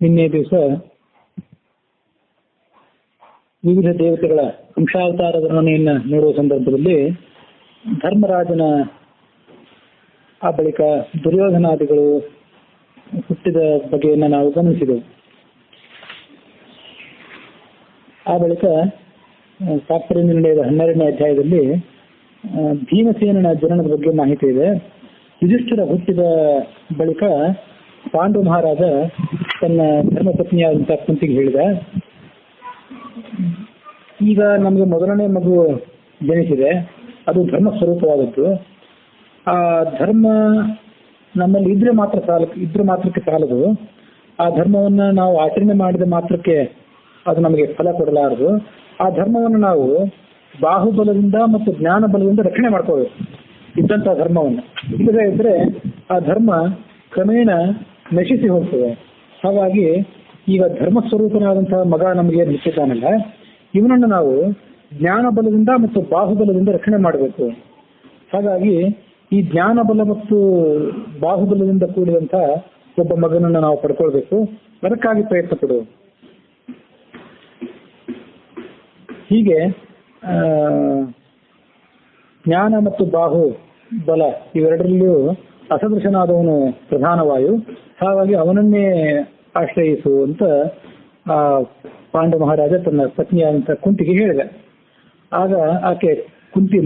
ನಿನ್ನೆ ದಿವಸ ವಿವಿಧ ದೇವತೆಗಳ ಅಂಶಾವತಾರದ ವರ್ಣನೆಯನ್ನು ನೋಡುವ ಸಂದರ್ಭದಲ್ಲಿ ಧರ್ಮರಾಜನ ಆ ಬಳಿಕ ದುರ್ಯೋಧನಾದಿಗಳು ಹುಟ್ಟಿದ ಬಗೆಯನ್ನು ನಾವು ಗಮನಿಸಿದೆವು. ಆ ಬಳಿಕ ತಾತ್ಪರ್ಯ ನಿರ್ಣಯದ 12ನೇ ಅಧ್ಯಾಯದಲ್ಲಿ ಭೀಮಸೇನನ ಜನನದ ಬಗ್ಗೆ ಮಾಹಿತಿ ಇದೆ. ಯುಧಿಷ್ಠಿರ ಹುಟ್ಟಿದ ಬಳಿಕ ಪಾಂಡು ಮಹಾರಾಜ ತನ್ನ ಧರ್ಮಪತ್ನಿಯಾದಂತಹ ಕುಂತಿಗೆ ಹೇಳಿದ, ಈಗ ನಮಗೆ ಮೊದಲನೇ ಮಗು ಜನಿಸಿದೆ, ಅದು ಧರ್ಮ ಸ್ವರೂಪವಾದದ್ದು. ಆ ಧರ್ಮ ನಮ್ಮಲ್ಲಿ ಇದ್ರೆ ಮಾತ್ರಕ್ಕೆ ಸಾಲದು. ಆ ಧರ್ಮವನ್ನ ನಾವು ಆಚರಣೆ ಮಾಡಿದ ಮಾತ್ರಕ್ಕೆ ಅದು ನಮಗೆ ಫಲ ಕೊಡಲಾರದು. ಆ ಧರ್ಮವನ್ನು ನಾವು ಬಾಹುಬಲದಿಂದ ಮತ್ತು ಜ್ಞಾನ ಬಲದಿಂದ ರಕ್ಷಣೆ ಮಾಡ್ಕೋಬೇಕು, ಇದ್ದಂತಹ ಧರ್ಮವನ್ನು. ಇಲ್ಲದೇ ಇದ್ರೆ ಆ ಧರ್ಮ ಕ್ರಮೇಣ ನಶಿಸಿ ಹೋಗ್ತದೆ. ಹಾಗಾಗಿ ಈಗ ಧರ್ಮ ಸ್ವರೂಪನಾದಂತಹ ಮಗ ನಮಗೆ ನಿಶ್ಚಿತಾನಲ್ಲ, ಇವನನ್ನು ನಾವು ಜ್ಞಾನ ಬಲದಿಂದ ಮತ್ತು ಬಾಹುಬಲದಿಂದ ರಕ್ಷಣೆ ಮಾಡಬೇಕು. ಹಾಗಾಗಿ ಈ ಜ್ಞಾನ ಬಲ ಮತ್ತು ಬಾಹುಬಲದಿಂದ ಕೂಡಿದಂತಹ ಒಬ್ಬ ಮಗನನ್ನು ನಾವು ಪಡ್ಕೊಳ್ಬೇಕು, ಅದಕ್ಕಾಗಿ ಪ್ರಯತ್ನ ಪಡು. ಹೀಗೆ ಜ್ಞಾನ ಮತ್ತು ಬಾಹು ಬಲ ಇವೆರಡರಲ್ಲಿಯೂ ಅಸದೃಶನಾದವನು ಪ್ರಧಾನವಾಯು. ಹಾಗಾಗಿ ಅವನನ್ನೇ ಆಶ್ರಯಿಸು ಅಂತ ಪಾಂಡು ಮಹಾರಾಜ ತನ್ನ ಪತ್ನಿಯಾದಂತಹ ಕುಂತಿಗೆ ಹೇಳಿದ. ಆಗ ಆಕೆ ಕುಂತಿ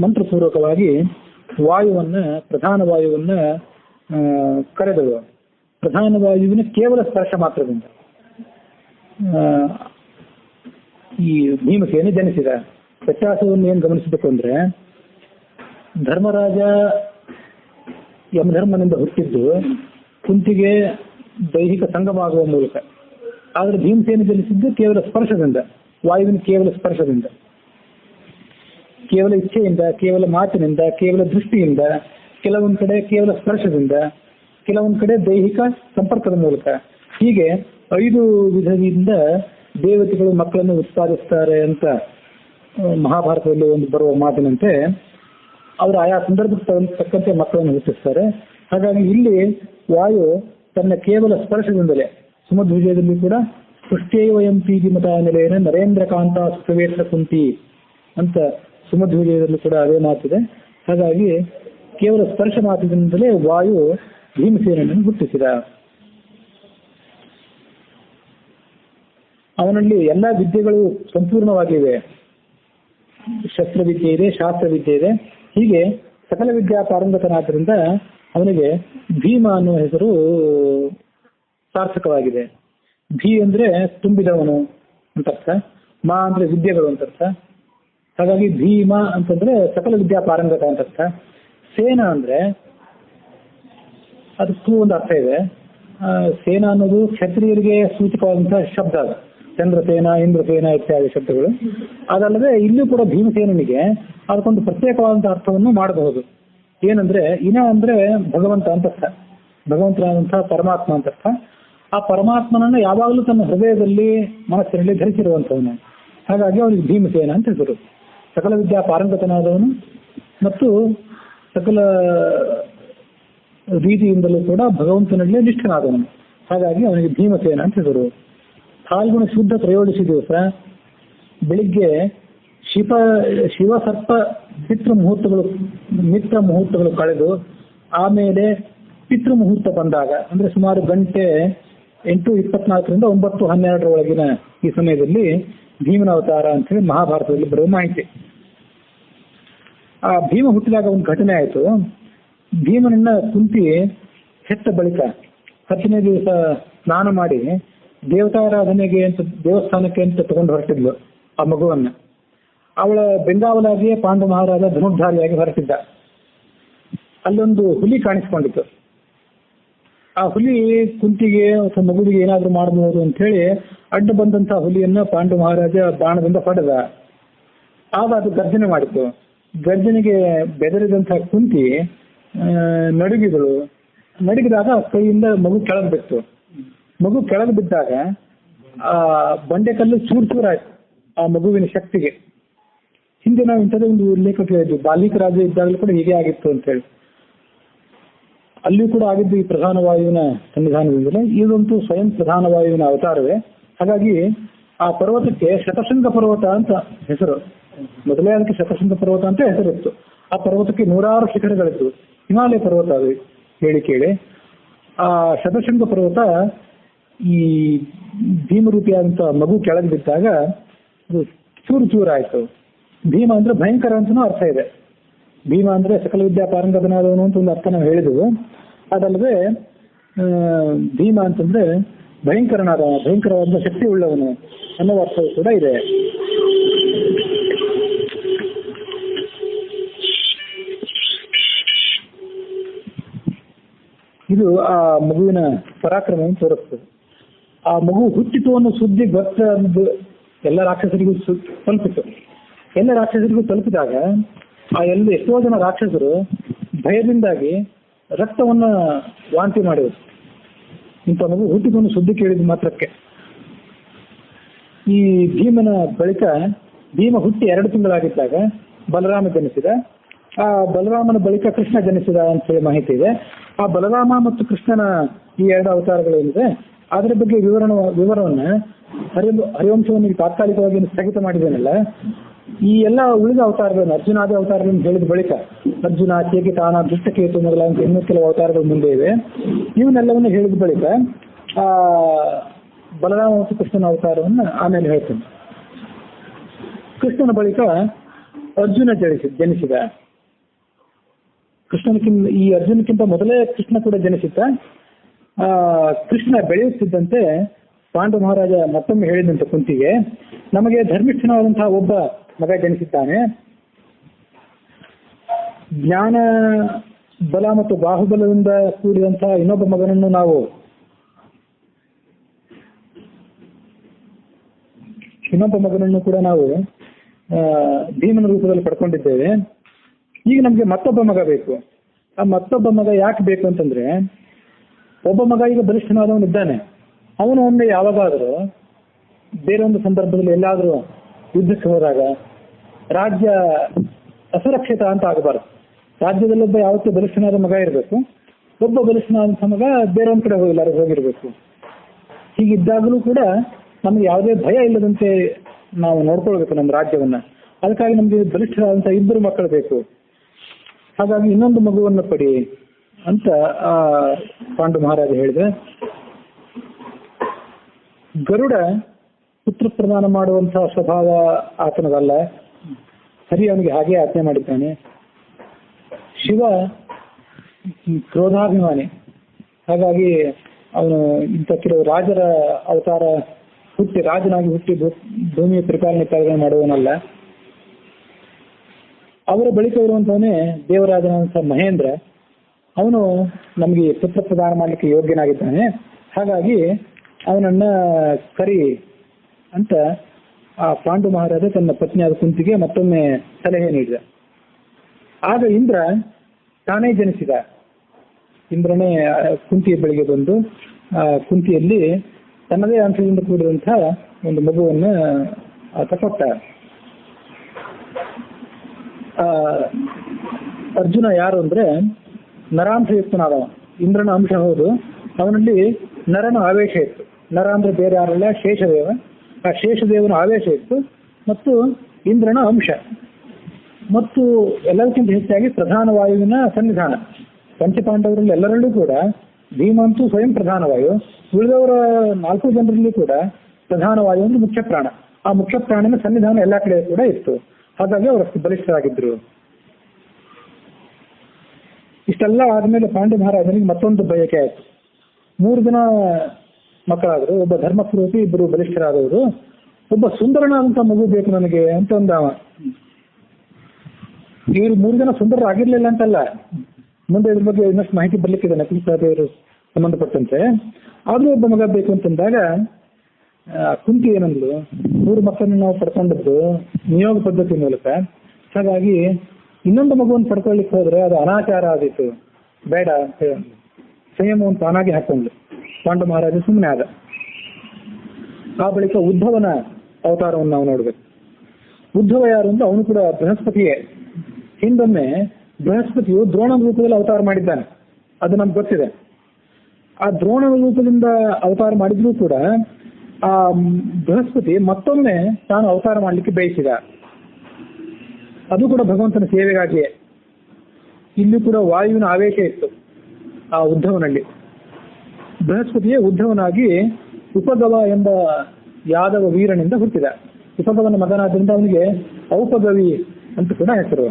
ಮಂತ್ರಪೂರ್ವಕವಾಗಿ ಪ್ರಧಾನ ವಾಯುವನ್ನ ಕರೆದಳು. ಪ್ರಧಾನ ವಾಯುವಿನ ಕೇವಲ ಸ್ಪರ್ಶ ಮಾತ್ರದಿಂದ ಈ ಭೀಮಸೇನೆ ಜನಿಸಿದ. ವ್ಯತ್ಯಾಸವನ್ನು ಏನ್ ಗಮನಿಸಬೇಕು ಅಂದ್ರೆ, ಧರ್ಮರಾಜ ಯಮಧರ್ಮನಿಂದ ಹುಟ್ಟಿದ್ದು ಕುಂತಿಗೆ ದೈಹಿಕ ಸಂಗಮ ಆಗುವ ಮೂಲಕ. ಆದ್ರೆ ಭೀಮಸೇನೆ ಜನಿಸಿದ್ದು ಕೇವಲ ಸ್ಪರ್ಶದಿಂದ, ವಾಯುವಿನ ಕೇವಲ ಸ್ಪರ್ಶದಿಂದ, ಕೇವಲ ಇಚ್ಛೆಯಿಂದ, ಕೇವಲ ಮಾತಿನಿಂದ, ಕೇವಲ ದೃಷ್ಟಿಯಿಂದ, ಕೆಲವೊಂದು ಕಡೆ ಕೇವಲ ಸ್ಪರ್ಶದಿಂದ, ಕೆಲವೊಂದು ಕಡೆ ದೈಹಿಕ ಸಂಪರ್ಕದ ಮೂಲಕ. ಹೀಗೆ 5 ವಿಧದಿಂದ ದೇವತೆಗಳು ಮಕ್ಕಳನ್ನು ಉತ್ಪಾದಿಸ್ತಾರೆ ಅಂತ ಮಹಾಭಾರತದಲ್ಲಿ ಒಂದು ಬರುವ ಮಾತಿನಂತೆ ಅವರು ಆಯಾ ಸಂದರ್ಭಕ್ಕೆ ತಕ್ಕಂತೆ ಮಕ್ಕಳನ್ನು ಹುಟ್ಟಿಸ್ತಾರೆ. ಹಾಗಾಗಿ ಇಲ್ಲಿ ವಾಯು ತನ್ನ ಕೇವಲ ಸ್ಪರ್ಶದಿಂದಲೇ, ಸುಮಧ್ವಿಜಯದಲ್ಲಿ ಕೂಡ ಪುಷ್ಟೇವಯಂ ಪೀಗಿ ಮತ ನೆಲೆಯನ ನರೇಂದ್ರ ಕಾಂತ ಸುಖವೇತ್ರ ಕುಂತಿ ಅಂತ ಸುಮಧ್ವಿಜಯದಲ್ಲಿ ಕೂಡ ಅದೇ ಮಾತಿದೆ. ಹಾಗಾಗಿ ಕೇವಲ ಸ್ಪರ್ಶ ಮಾತಿನಿಂದಲೇ ವಾಯು ಭೀಮಸೇನನ್ನು ಹುಟ್ಟಿಸಿದ. ಅವನಲ್ಲಿ ಎಲ್ಲಾ ವಿದ್ಯೆಗಳು ಸಂಪೂರ್ಣವಾಗಿವೆ. ಶಸ್ತ್ರವಿದ್ಯೆ ಇದೆ, ಶಾಸ್ತ್ರವಿದ್ಯೆ ಇದೆ. ಹೀಗೆ ಸಕಲ ವಿದ್ಯಾ ಪಾರಂಗತನಾದ್ದರಿಂದ ಅವನಿಗೆ ಭೀಮ ಅನ್ನುವ ಹೆಸರು ಸಾರ್ಥಕವಾಗಿದೆ. ಭೀ ಅಂದ್ರೆ ತುಂಬಿದವನು ಅಂತರ್ಥ, ಮಾ ಅಂದ್ರೆ ವಿದ್ಯೆಗಳು ಅಂತರ್ಥ. ಹಾಗಾಗಿ ಭೀಮ ಅಂತಂದ್ರೆ ಸಕಲ ವಿದ್ಯಾ ಪಾರಂಗತ ಅಂತರ್ಥ. ಸೇನಾ ಅಂದ್ರೆ ಅದಕ್ಕೂ ಒಂದು ಅರ್ಥ ಇದೆ. ಸೇನಾ ಅನ್ನೋದು ಕ್ಷತ್ರಿಯರಿಗೆ ಸೂಚಕವಾದಂತಹ ಶಬ್ದ, ಅದು ಚಂದ್ರಸೇನ, ಇಂದ್ರಸೇನ ಇತ್ಯಾದಿ ಶಬ್ದಗಳು. ಅದಲ್ಲದೆ ಇಲ್ಲೂ ಕೂಡ ಭೀಮಸೇನಿಗೆ ಅದಕ್ಕೊಂದು ಪ್ರತ್ಯೇಕವಾದಂತಹ ಅರ್ಥವನ್ನು ಮಾಡಬಹುದು. ಏನಂದ್ರೆ ಇನ ಅಂದ್ರೆ ಭಗವಂತ ಅಂತರ್ಥ, ಭಗವಂತನಾದಂತಹ ಪರಮಾತ್ಮ ಅಂತರ್ಥ. ಆ ಪರಮಾತ್ಮನನ್ನು ಯಾವಾಗಲೂ ತನ್ನ ಹೃದಯದಲ್ಲಿ, ಮನಸ್ಸಿನಲ್ಲಿ ಧರಿಸಿರುವಂತವನು. ಹಾಗಾಗಿ ಅವನಿಗೆ ಭೀಮಸೇನ ಅಂತ ಹೆಸರು. ಸಕಲ ವಿದ್ಯಾ ಪಾರಂಗತನಾದವನು ಮತ್ತು ಸಕಲ ರೀತಿಯಿಂದಲೂ ಕೂಡ ಭಗವಂತನಲ್ಲೇ ನಿಷ್ಠನಾದವನು. ಹಾಗಾಗಿ ಅವನಿಗೆ ಭೀಮಸೇನ ಅಂತ ಹೆಸರು. ಫಾಲ್ಗುಣ ಶುದ್ಧ ತ್ರಯೋದಶಿ ದಿವಸ ಬೆಳಿಗ್ಗೆ ಶಿವಸರ್ಪ ಮಿತ್ರ ಮುಹೂರ್ತಗಳು ಕಳೆದು ಆಮೇಲೆ ಪಿತೃ ಮುಹೂರ್ತ ಬಂದಾಗ, ಅಂದ್ರೆ ಸುಮಾರು ಗಂಟೆ 8:24 9:12 ಈ ಸಮಯದಲ್ಲಿ ಭೀಮನ ಅವತಾರ ಅಂತ ಹೇಳಿ ಮಹಾಭಾರತದಲ್ಲಿ ಬರುವ ಮಾಹಿತಿ. ಆ ಭೀಮ ಹುಟ್ಟಿದಾಗ ಒಂದು ಘಟನೆ ಆಯಿತು. ಭೀಮನನ್ನ ಕುಂತಿ ಹೆತ್ತ ಬಳಿಕ 10ನೇ ದಿವಸ ಸ್ನಾನ ಮಾಡಿ ದೇವತಾರಾಧನೆಗೆ ಅಂತ ದೇವಸ್ಥಾನಕ್ಕೆ ಅಂತ ತಗೊಂಡು ಹೊರಟಿದ್ಲು ಆ ಮಗುವನ್ನ. ಅವಳ ಬೆಂಗಾವಲಾಗಿಯೇ ಪಾಂಡು ಮಹಾರಾಜ ಧನುರ್ಧಾರಿಯಾಗಿ ಹೊರಟಿದ್ದ. ಅಲ್ಲೊಂದು ಹುಲಿ ಕಾಣಿಸ್ಕೊಂಡಿತ್ತು. ಆ ಹುಲಿ ಕುಂತಿಗೆ ಅಥವಾ ಮಗುವಿಗೆ ಏನಾದ್ರೂ ಮಾಡಬಹುದು ಅಂತ ಹೇಳಿ ಅಡ್ಡ ಬಂದಂತಹ ಹುಲಿಯನ್ನ ಪಾಂಡು ಮಹಾರಾಜ ಬಾಣದಿಂದ ಹೊಡೆದ. ಆಗ ಅದು ಗರ್ಜನೆ ಮಾಡಿತು. ಗರ್ಜನೆಗೆ ಬೆದರಿದಂತಹ ಕುಂತಿ ನಡುಗಿದಳು. ನಡುಗಿದಾಗ ಕೈಯಿಂದ ಮಗು ಕೆಳಗೆ ಬಿತ್ತು. ಮಗು ಕೆಳಗೆ ಬಿದ್ದಾಗ ಆ ಬಂಡೆಕಲ್ಲು ಚೂರಾಯ್ತು ಆ ಮಗುವಿನ ಶಕ್ತಿಗೆ. ಹಿಂದೆ ನಾವು ಇಂಥದ್ದೇ ಒಂದು ಉಲ್ಲೇಖ ಕೇಳಿದ್ವಿ, ಬಾಲಿಕ ರಾಜ ಇದ್ದಾಗಲೂ ಕೂಡ ಹೀಗೆ ಆಗಿತ್ತು ಅಂತ ಹೇಳಿ. ಅಲ್ಲಿಯೂ ಕೂಡ ಆಗಿದ್ದು ಈ ಪ್ರಧಾನ ವಾಯುವಿನ ಸನ್ನಿಧಾನದಿಂದಲೇ. ಇದಂತೂ ಸ್ವಯಂ ಪ್ರಧಾನ ವಾಯುವಿನ ಅವತಾರವೇ. ಹಾಗಾಗಿ ಆ ಪರ್ವತಕ್ಕೆ ಶತಶೃಂಗ ಪರ್ವತ ಅಂತ ಹೆಸರು. ಮೊದಲೇ ಅದಕ್ಕೆ ಶತಶೃಂಗ ಪರ್ವತ ಅಂತ ಹೆಸರಿತ್ತು. ಆ ಪರ್ವತಕ್ಕೆ 106 ಶಿಖರಗಳಿತ್ತು. ಹಿಮಾಲಯ ಪರ್ವತ ಅದು ಹೇಳಿ ಕೇಳಿ. ಆ ಶತಶೃಂಗ ಪರ್ವತ ಈ ಭೀಮರೂಪಿಯಾದಂಥ ಮಗು ಕೆಳಗೆ ಬಿದ್ದಾಗ ಅದು ಚೂರು ಚೂರಾಯಿತು. ಭೀಮ ಅಂದ್ರೆ ಭಯಂಕರ ಅಂತನೂ ಅರ್ಥ ಇದೆ. ಭೀಮ ಅಂದ್ರೆ ಸಕಲ ವಿದ್ಯಾ ಪಾರಂಗತನಾದವನು ಅಂತ ಒಂದು ಅರ್ಥ ನಾವು ಹೇಳಿದೆವು. ಅದಲ್ಲದೆ ಭೀಮ ಅಂತಂದ್ರೆ ಭಯಂಕರವಾದ ಶಕ್ತಿ ಉಳ್ಳವನು ಅನ್ನೋ ಅರ್ಥವೂ ಕೂಡ ಇದೆ. ಇದು ಆ ಮಗುವಿನ ಪರಾಕ್ರಮವನ್ನು ತೋರಿಸ್ತದೆ. ಆ ಮಗು ಹುಟ್ಟಿತು ಅನ್ನೋ ಸುದ್ದಿ ಗೊತ್ತ ಎಲ್ಲ ರಾಕ್ಷಸರಿಗೂ ತಲುಪಿತು. ಎಲ್ಲ ರಾಕ್ಷಸರಿಗೂ ತಲುಪಿದಾಗ ಆ ಎಷ್ಟೋ ಜನ ರಾಕ್ಷಸರು ಭಯದಿಂದಾಗಿ ರಕ್ತವನ್ನ ವಾಂತಿ ಮಾಡಿದರು. ಇಂಥ ಮಗು ಹುಟ್ಟಿತು ಅನ್ನೋ ಸುದ್ದಿ ಕೇಳಿದ ಮಾತ್ರಕ್ಕೆ. ಈ ಭೀಮನ ಬಳಿಕ ಭೀಮ ಹುಟ್ಟಿ 2 ತಿಂಗಳಾಗಿದ್ದಾಗ ಬಲರಾಮ ಜನಿಸಿದ. ಆ ಬಲರಾಮನ ಬಳಿಕ ಕೃಷ್ಣ ಜನಿಸಿದ ಅಂತ ಹೇಳಿ ಮಾಹಿತಿ ಇದೆ. ಆ ಬಲರಾಮ ಮತ್ತು ಕೃಷ್ಣನ ಈ 2 ಅವತಾರಗಳೇನಿದೆ ಅದರ ಬಗ್ಗೆ ವಿವರವನ್ನ ಹರಿವಂಶವನ್ನು ತಾತ್ಕಾಲಿಕವಾಗಿ ಸ್ಥಗಿತ ಮಾಡಿದ್ದೇನಲ್ಲ, ಈ ಎಲ್ಲ ಉಳಿದ ಅವತಾರಗಳನ್ನು ಅರ್ಜುನಾದಿ ಅವತಾರಗಳನ್ನು ಹೇಳಿದ ಬಳಿಕ ಅರ್ಜುನ, ಚೇಕಿತಾನ, ದುಷ್ಟಕೇತು ಮೊದಲಾದಂಥ ಇನ್ನೂ ಕೆಲವು ಅವತಾರಗಳು ಮುಂದೆ ಇವೆ. ಇವನ್ನೆಲ್ಲವನ್ನು ಹೇಳಿದ ಬಳಿಕ ಆ ಬಲರಾಮ ಮತ್ತು ಕೃಷ್ಣನ ಅವತಾರವನ್ನು ಆಮೇಲೆ ಹೇಳ್ತೇನೆ. ಕೃಷ್ಣನ ಬಳಿಕ ಅರ್ಜುನ ಜನಿಸಿದ. ಈ ಅರ್ಜುನಕ್ಕಿಂತ ಮೊದಲೇ ಕೃಷ್ಣ ಕೂಡ ಜನಿಸಿದ್ದ. ಕೃಷ್ಣ ಬೆಳೆಯುತ್ತಿದ್ದಂತೆ ಪಾಂಡು ಮಹಾರಾಜ ಮತ್ತೊಮ್ಮೆ ಹೇಳಿದಂತೆ ಕುಂತಿಗೆ, ನಮಗೆ ಧರ್ಮಿಷ್ಠನಾದಂತಹ ಒಬ್ಬ ಮಗ ಜನಿಸಿದ್ದಾನೆ. ಜ್ಞಾನ ಬಲ ಮತ್ತು ಬಾಹುಬಲದಿಂದ ಕೂಡಿದಂತಹ ಇನ್ನೊಬ್ಬ ಮಗನನ್ನು ನಾವು ಕೂಡ ನಾವು ಭೀಮನ ರೂಪದಲ್ಲಿ ಪಡ್ಕೊಂಡಿದ್ದೇವೆ. ಈಗ ನಮ್ಗೆ ಮತ್ತೊಬ್ಬ ಮಗ ಬೇಕು. ಆ ಮತ್ತೊಬ್ಬ ಮಗ ಯಾಕೆ ಬೇಕು ಅಂತಂದ್ರೆ, ಒಬ್ಬ ಮಗ ಈಗ ಬಲಿಷ್ಠನಾದವನಿದ್ದಾನೆ. ಅವನು ಒಮ್ಮೆ ಯಾವಾಗಾದರೂ ಬೇರೊಂದು ಸಂದರ್ಭದಲ್ಲಿ ಎಲ್ಲಾದರೂ ಯುದ್ಧಕ್ಕೆ ಹೋದಾಗ ರಾಜ್ಯ ಅಸುರಕ್ಷಿತ ಅಂತ ಆಗಬಾರ್ದು. ರಾಜ್ಯದಲ್ಲೊಬ್ಬ ಯಾವತ್ತೂ ಬಲಿಷ್ಠನಾದ ಮಗ ಇರಬೇಕು. ಒಬ್ಬ ಬಲಿಷ್ಠನಾದಂಥ ಮಗ ಬೇರೊಂದು ಕಡೆ ಹೋಗಿರ್ಬೇಕು. ಹೀಗಿದ್ದಾಗಲೂ ಕೂಡ ನಮ್ಗೆ ಯಾವುದೇ ಭಯ ಇಲ್ಲದಂತೆ ನಾವು ನೋಡ್ಕೊಳ್ಬೇಕು ನಮ್ಮ ರಾಜ್ಯವನ್ನ. ಅದಕ್ಕಾಗಿ ನಮ್ಗೆ ಬಲಿಷ್ಠರಾದಂಥ 2 ಮಕ್ಕಳು ಬೇಕು. ಹಾಗಾಗಿ ಇನ್ನೊಂದು ಮಗುವನ್ನು ಪಡಿ ಅಂತ ಆ ಪಾಂಡು ಮಹಾರಾಜ ಹೇಳಿದೆ. ಗರುಡ ಪುತ್ರ ಪ್ರದಾನ ಮಾಡುವಂತಹ ಸ್ವಭಾವ ಆತನದಲ್ಲ. ಹರಿ ಅವನಿಗೆ ಹಾಗೆ ಆಜ್ಞೆ ಮಾಡಿದ್ದಾನೆ. ಶಿವ ಕ್ರೋಧಾಭಿಮಾನಿ. ಹಾಗಾಗಿ ಅವನು ಇಂಥ ಕೆಲವು ರಾಜರ ಅವತಾರ ರಾಜನಾಗಿ ಹುಟ್ಟಿ ಭೂಮಿಯ ಪರಿಪಾಲನೆ ಕಾರ್ಯಗಳನ್ನು ಮಾಡುವನಲ್ಲ. ಅವರ ಬಳಿಕ ಇರುವಂತವನೇ ದೇವರಾಜನಾದಂಥ ಮಹೇಂದ್ರ. ಅವನು ನಮಗೆ ಪುತ್ರ ಪ್ರದಾನ ಮಾಡಲಿಕ್ಕೆ ಯೋಗ್ಯನಾಗಿದ್ದಾನೆ. ಹಾಗಾಗಿ ಅವನನ್ನ ಕರಿ ಅಂತ ಆ ಪಾಂಡು ಮಹಾರಾಜ ತನ್ನ ಪತ್ನಿಯಾದ ಕುಂತಿಗೆ ಮತ್ತೊಮ್ಮೆ ಸಲಹೆ ನೀಡಿದ. ಆಗ ಇಂದ್ರ ತಾನೇ ಜನಿಸಿದ. ಇಂದ್ರನೇ ಕುಂತಿಯ ಬಳಿಗೆ ಬಂದು ಕುಂತಿಯಲ್ಲಿ ತನ್ನದೇ ಅಂಶದಿಂದ ಕೂಡಿದಂತಹ ಒಂದು ಮಗುವನ್ನು ಆತ ಕೊಟ್ಟ. ಅರ್ಜುನ ಯಾರು ಅಂದ್ರೆ ನರಾಂಶಯುಕ್ತನಾದವ. ಇಂದ್ರನ ಅಂಶ ಹೌದು, ಅವನಲ್ಲಿ ನರನ ಆವೇಶ ಇತ್ತು. ನರ ಅಂದ್ರೆ ಬೇರೆ ಯಾರಲ್ಲ, ಶೇಷದೇವ. ಆ ಶೇಷದೇವನ ಆವೇಶ ಇತ್ತು ಮತ್ತು ಇಂದ್ರನ ಅಂಶ. ಮತ್ತು ಎಲ್ಲದಕ್ಕಿಂತ ಹೆಚ್ಚಾಗಿ ಪ್ರಧಾನ ವಾಯುವಿನ ಸನ್ನಿಧಾನ. ಪಂಚಪಾಂಡವರಲ್ಲಿ ಎಲ್ಲರಲ್ಲೂ ಕೂಡ ಭೀಮಂತೂ ಸ್ವಯಂ ಪ್ರಧಾನ ವಾಯು. ಉಳಿದವರ 4 ಜನರಲ್ಲಿ ಕೂಡ ಪ್ರಧಾನ ವಾಯು ಅಂದ್ರೆ ಮುಖ್ಯ ಪ್ರಾಣ. ಆ ಮುಖ್ಯ ಪ್ರಾಣಿನ ಸನ್ನಿಧಾನ ಎಲ್ಲಾ ಕಡೆ ಕೂಡ ಇತ್ತು. ಹಾಗಾಗಿ ಅವರಷ್ಟು ಬಲಿಷ್ಠರಾಗಿದ್ರು. ಇಷ್ಟೆಲ್ಲ ಆದ್ಮೇಲೆ ಪಾಂಡು ಮಹಾರಾಜನಿಗೆ ಮತ್ತೊಂದು ಬಯಕೆ ಆಯ್ತು. 3 ಜನ ಮಕ್ಕಳಾದ್ರು. ಒಬ್ಬ ಧರ್ಮಸ್ವರೂಪಿ, 2 ಬಲಿಷ್ಠರಾದವರು. ಒಬ್ಬ ಸುಂದರನಾದಂತ ಮಗು ಬೇಕು ನನಗೆ ಅಂತ ಅಂದವ. ಇವರು 3 ಜನ ಸುಂದರರಾಗಿರ್ಲಿಲ್ಲ ಅಂತಲ್ಲ, ಮುಂದೆ ಇದ್ರ ಬಗ್ಗೆ ಇನ್ನಷ್ಟು ಮಾಹಿತಿ ಬರ್ಲಿಕ್ಕಿದೆ ನಕಲಿ ಸಹದೇವರು ಸಂಬಂಧಪಟ್ಟಂತೆ. ಆದ್ರೂ ಒಬ್ಬ ಮಗ ಬೇಕು ಅಂತಂದಾಗ ಕುಂತಿ ಏನಂದ್ಲು, 3 ಮಕ್ಕಳನ್ನು ನಾವು ಪಡ್ಕೊಂಡದ್ದು ನಿಯೋಗ ಪದ್ಧತಿ ಮೂಲಕ. ಹಾಗಾಗಿ ಇನ್ನೊಂದು ಮಗುವನ್ನು ಪಡ್ಕೊಳ್ಳಿಕ್ಕೆ ಹೋದ್ರೆ ಅದು ಅನಾಚಾರ ಆದಿತ್ತು, ಬೇಡ ಅಂತ ಸಂಯಮವನ್ನು ತಾನಾಗಿ ಹಾಕೊಂಡ್ಲು. ಪಾಂಡು ಮಹಾರಾಜ ಸುಮ್ಮನೆ ಆದ. ಆ ಬಳಿಕ ಉದ್ಧವನ ಅವತಾರವನ್ನು ನಾವು ನೋಡ್ಬೇಕು. ಉದ್ಧವ ಯಾರು ಅಂದ್ರೆ ಅವನು ಕೂಡ ಬೃಹಸ್ಪತಿಯೇ. ಹಿಂದೊಮ್ಮೆ ಬೃಹಸ್ಪತಿಯು ದ್ರೋಣ ರೂಪದಲ್ಲಿ ಅವತಾರ ಮಾಡಿದ್ದಾನೆ. ಅದು ನಮ್ಗೆ ಗೊತ್ತಿದೆ. ಆ ದ್ರೋಣ ರೂಪದಿಂದ ಅವತಾರ ಮಾಡಿದ್ರೂ ಕೂಡ ಆ ಬೃಹಸ್ಪತಿ ಮತ್ತೊಮ್ಮೆ ತಾನು ಅವತಾರ ಮಾಡಲಿಕ್ಕೆ ಬಯಸಿದ. ಅದು ಕೂಡ ಭಗವಂತನ ಸೇವೆಗಾಗಿಯೇ. ಇಲ್ಲಿ ಕೂಡ ವಾಯುವಿನ ಆವೇಶ ಇತ್ತು ಆ ಉದ್ಧವನಲ್ಲಿ. ಬೃಹಸ್ಪತಿಯೇ ಉದ್ಧವನಾಗಿ ಉಪಗವ ಎಂಬ ಯಾದವ ವೀರನಿಂದ ಹುಟ್ಟಿದ. ಉಪಗವನ ಮಗನಾದ್ರಿಂದ ಅವನಿಗೆ ಔಪಗವಿ ಅಂತ ಕೂಡ ಹೆಸರು.